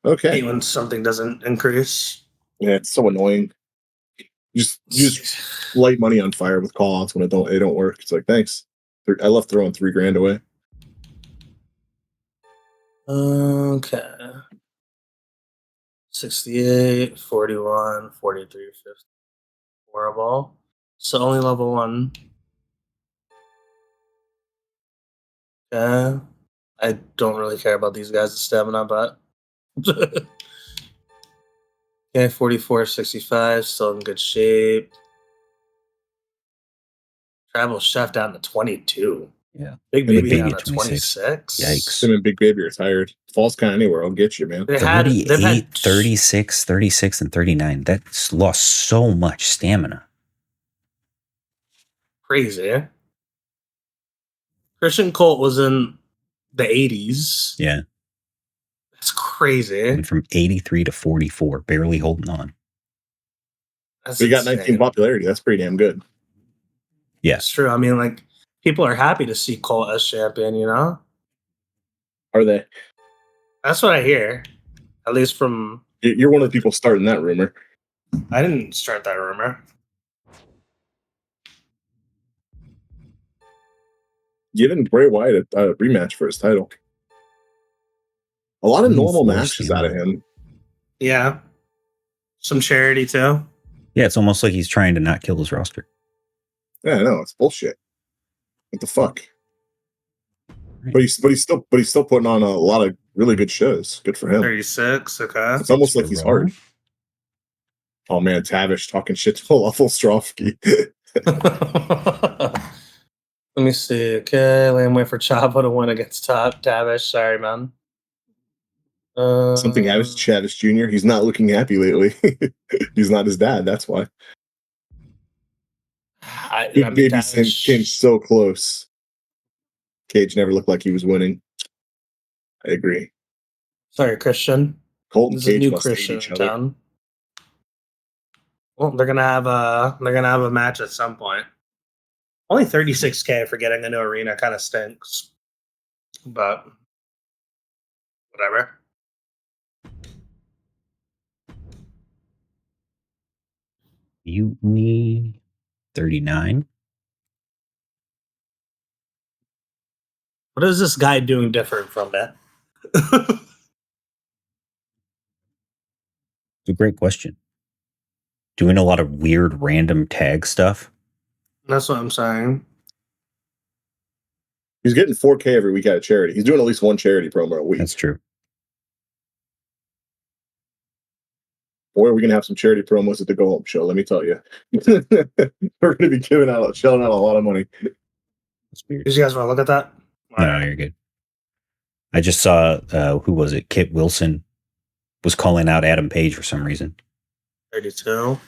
Okay. Hate when something doesn't increase. Yeah, it's so annoying. You just light money on fire with call-outs when it don't work. It's like, thanks. I love throwing $3,000 away. Okay. 68, 41, 43, 50. Horrible. So only level 1. Okay. I don't really care about these guys' stamina, but Yeah, 44.65, still in good shape. Travel Chef down to 22. Yeah. Big And the Baby big down at to 26. 26. Yikes. Him and Big Baby are tired. Falls kind of anywhere. I'll get you, man. They've 38, had 36, 36, and 39. That's lost so much stamina. crazy. Christian Colt was in the 80s. Yeah. That's crazy. Went from 83 to 44, barely holding on. That's But he got 19 popularity. That's pretty damn good. Yeah. It's true. I mean, like, people are happy to see Colt as champion, you know? Are they? That's what I hear. At least from. You're one of the people starting that rumor. I didn't start that rumor. Giving Bray Wyatt a rematch for his title. A lot of normal matches out of him. Yeah. Some charity, too. Yeah, it's almost like he's trying to not kill his roster. Yeah, I know. It's bullshit. What the fuck? But he's still putting on a lot of really good shows. Good for him. 36, okay. It's almost like he's hard. Oh man, Tavish talking shit to Lawful Strofsky. Let me see. Okay, Lamb wait for Chavo to win against Tavish. Sorry, man. Something happens to Chavis Jr. He's not looking happy lately. He's not his dad. That's why. Big Baby came so close. Cage never looked like he was winning. I agree. Sorry, Christian. Colt and This is a Cage new must hate Christian each in other. town. Well, they're gonna have a match at some point. Only 36K for getting a new arena kind of stinks, but whatever. Mutiny 39. What is this guy doing different from that? It's a great question. Doing a lot of weird random tag stuff. That's what I'm saying. He's getting 4K every week at a charity. He's doing at least one charity promo a week. That's true. Or we're gonna have some charity promos at the Go Home Show. Let me tell you, we're gonna be shelling out a lot of money. That's weird. Did you guys want to look at that? No, you're good. I just saw who was it? Kit Wilson was calling out Adam Page for some reason. 32.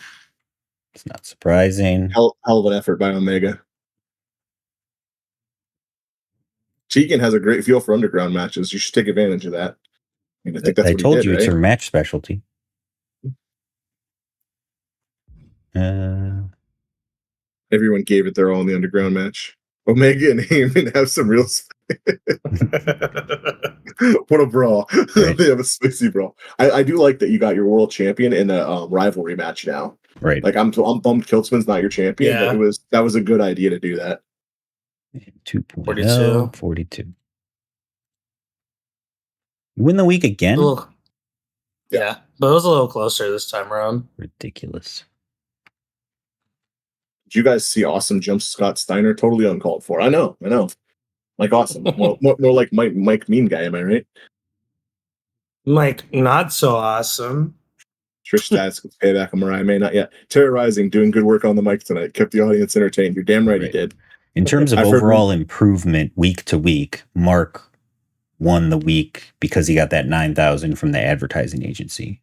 It's not surprising. Hell of an effort by Omega. Tegan has a great feel for underground matches. You should take advantage of that. I mean, I think that's I what told he did, you right? it's her match specialty. Everyone gave it their all in the underground match. Omega and Heyman have some real. What a brawl! Right. They have a spicy brawl. I do like that you got your world champion in a rivalry match now. Right. Like I'm bummed Kiltzman's not your champion, Yeah. but that was a good idea to do that. 2.0, 42. You win the week again? Yeah, but it was a little closer this time around. Ridiculous. Did you guys see Awesome jump Scott Steiner? Totally uncalled for. I know. Like Awesome. more like Mike Mean Guy, am I right? Like, not so awesome. Trish Stratus gets payback on Mariah May, not yet. Terrorizing, doing good work on the mic tonight. Kept the audience entertained. You're damn right he did. In terms of overall improvement week to week, Mark won the week because he got that 9,000 from the advertising agency.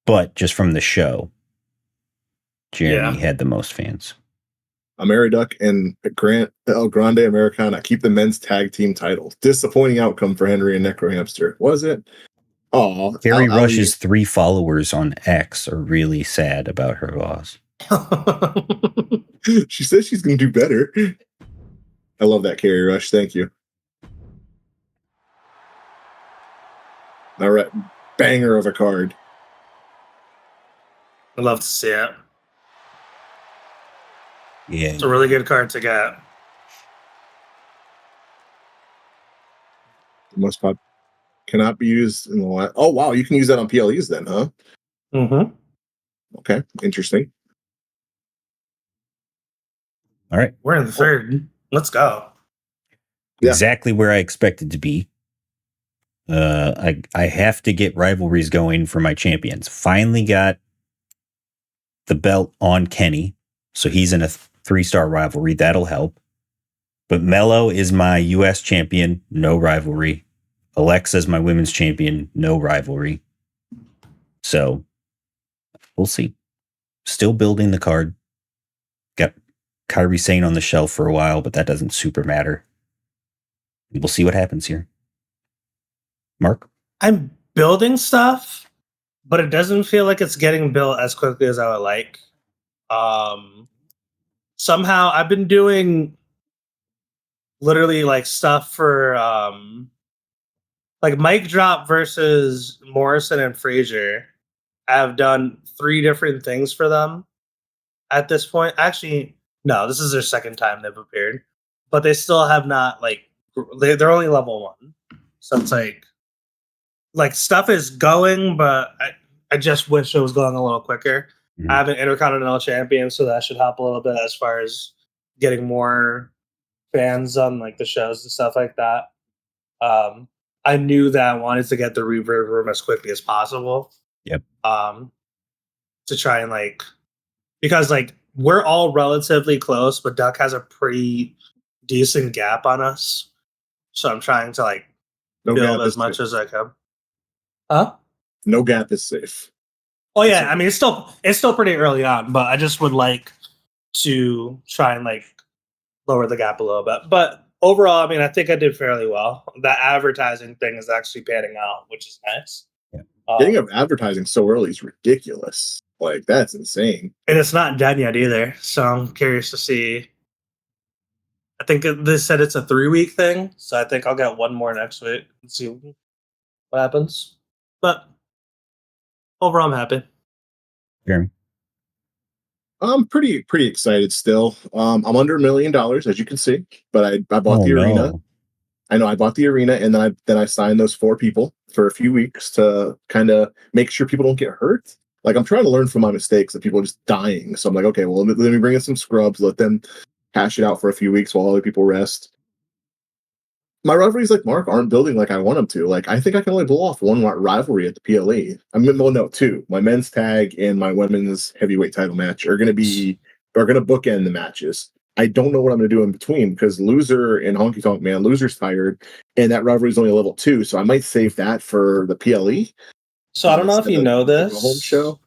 But just from the show, Jeremy had the most fans. Ameriduck and Grant El Grande Americana keep the men's tag team title. Disappointing outcome for Henry and Necro Hamster. Was it? Oh, Terry Rush's 3 followers on X are really sad about her loss. She says she's going to do better. I love that, Carrie Rush. Thank you. All right. Banger of a card. I'd love to see it. Yeah. It's a really good card to get. The most pop cannot be used in the last. Oh, wow. You can use that on PLEs then, huh? Mm-hmm. Okay. Interesting. All right. We're in the third. Let's go. Yeah. Exactly where I expected to be. I have to get rivalries going for my champions. Finally got the belt on Kenny, so he's in a 3-star rivalry. That'll help. But Mello is my U.S. champion, no rivalry. Alexa's my women's champion, no rivalry. So we'll see. Still building the card. Got Kairi Sane on the shelf for a while, but that doesn't super matter. We'll see what happens here. Mark? I'm building stuff, but it doesn't feel like it's getting built as quickly as I would like. Somehow I've been doing literally like stuff for like Mic Drop versus Morrison and Frazier. I've done 3 different things for them at this point. Actually, no, this is their second time they've appeared, but they still have not they're only level 1. So it's like stuff is going, but I just wish it was going a little quicker. Mm-hmm. I have an Intercontinental Champion, so that should help a little bit as far as getting more fans on like the shows and stuff like that. I knew that I wanted to get the Reverb room as quickly as possible. Yep. To try and because we're all relatively close, but Duck has a pretty decent gap on us. So I'm trying to build as much as I can. Huh? No gap is safe. Oh yeah, I mean it's still pretty early on, but I just would like to try and lower the gap a little bit. But overall, I mean, I think I did fairly well. That advertising thing is actually panning out, which is nice. Yeah. Getting up advertising so early is ridiculous. That's insane. And it's not done yet either. So I'm curious to see. I think they said it's a 3-week thing, so I think I'll get one more next week and see what happens. But overall, I'm happy. Jeremy? I'm pretty excited still. I'm under $1 million, as you can see, but I bought the arena. I know I bought the arena, and then I signed those 4 people for a few weeks to kind of make sure people don't get hurt. I'm trying to learn from my mistakes of people just dying. So I'm like, okay, well, let me bring in some scrubs, let them hash it out for a few weeks while other people rest. My rivalries, like Mark, aren't building like I want them to. I think I can only blow off 1 rivalry at the PLE. No, 2. My men's tag and my women's heavyweight title match are going to bookend the matches. I don't know what I'm going to do in between because Loser and Honky Tonk Man, Loser's tired, and that rivalry is only level 2, so I might save that for the PLE. So I don't know if you know this, home show,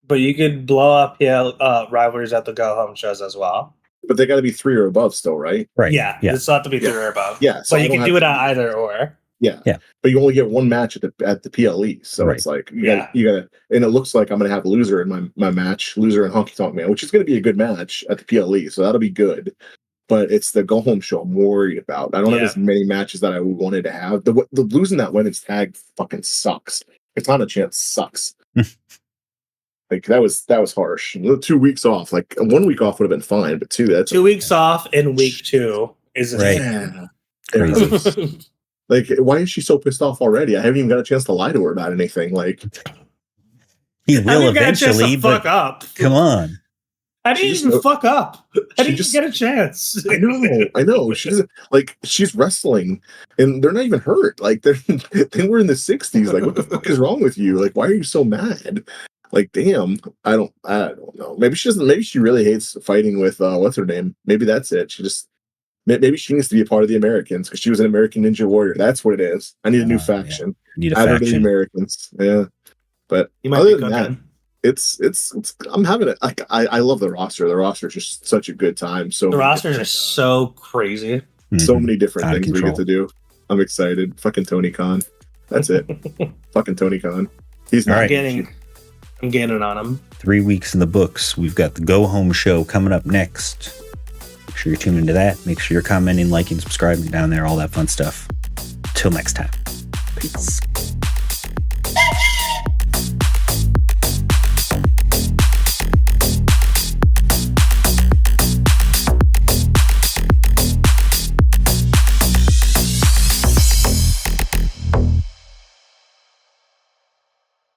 but you could blow up rivalries at the go home shows as well. But they got to be 3 or above still, right? Right. Yeah. It's not to be 3 or above. Yeah. So but you can do it at either or. Yeah. But you only get 1 match at the PLE, so right. It's you gotta, and it looks like I'm gonna have Loser in my match, Loser and Honky Tonk Man, which is gonna be a good match at the PLE, so that'll be good. But it's the go home show I'm worried about. I don't have as many matches that I wanted to have. The losing that women's tag fucking sucks. It's not a chance. Sucks. That was harsh. 2 weeks off. 1 week off would have been fine, but 2. That's 2 weeks off in week 2 is right. Crazy. Why is she so pissed off already? I haven't even got a chance to lie to her about anything. He will eventually, but fuck up. Come on. How do you even fuck up? How do you get a chance? I know. She's wrestling, and they're not even hurt. They were in the 60s. What the fuck is wrong with you? Why are you so mad? Damn. I don't know. Maybe she doesn't. Maybe she really hates fighting with what's her name. Maybe that's it. Maybe she needs to be a part of the Americans because she was an American Ninja Warrior. That's what it is. I need a new faction. Yeah. Need a faction. faction. The Americans. Yeah. But other than that, it's I'm having it. I love the roster. The roster is just such a good time. So the rosters are so crazy. So many different things we get to do. I'm excited. Fucking Tony Khan. That's it. Fucking Tony Khan. He's not I'm gaining on him. 3 weeks in the books. We've got the Go Home show coming up next. Make sure you're tuned into that. Make sure you're commenting, liking, subscribing down there, all that fun stuff. Till next time. Peace.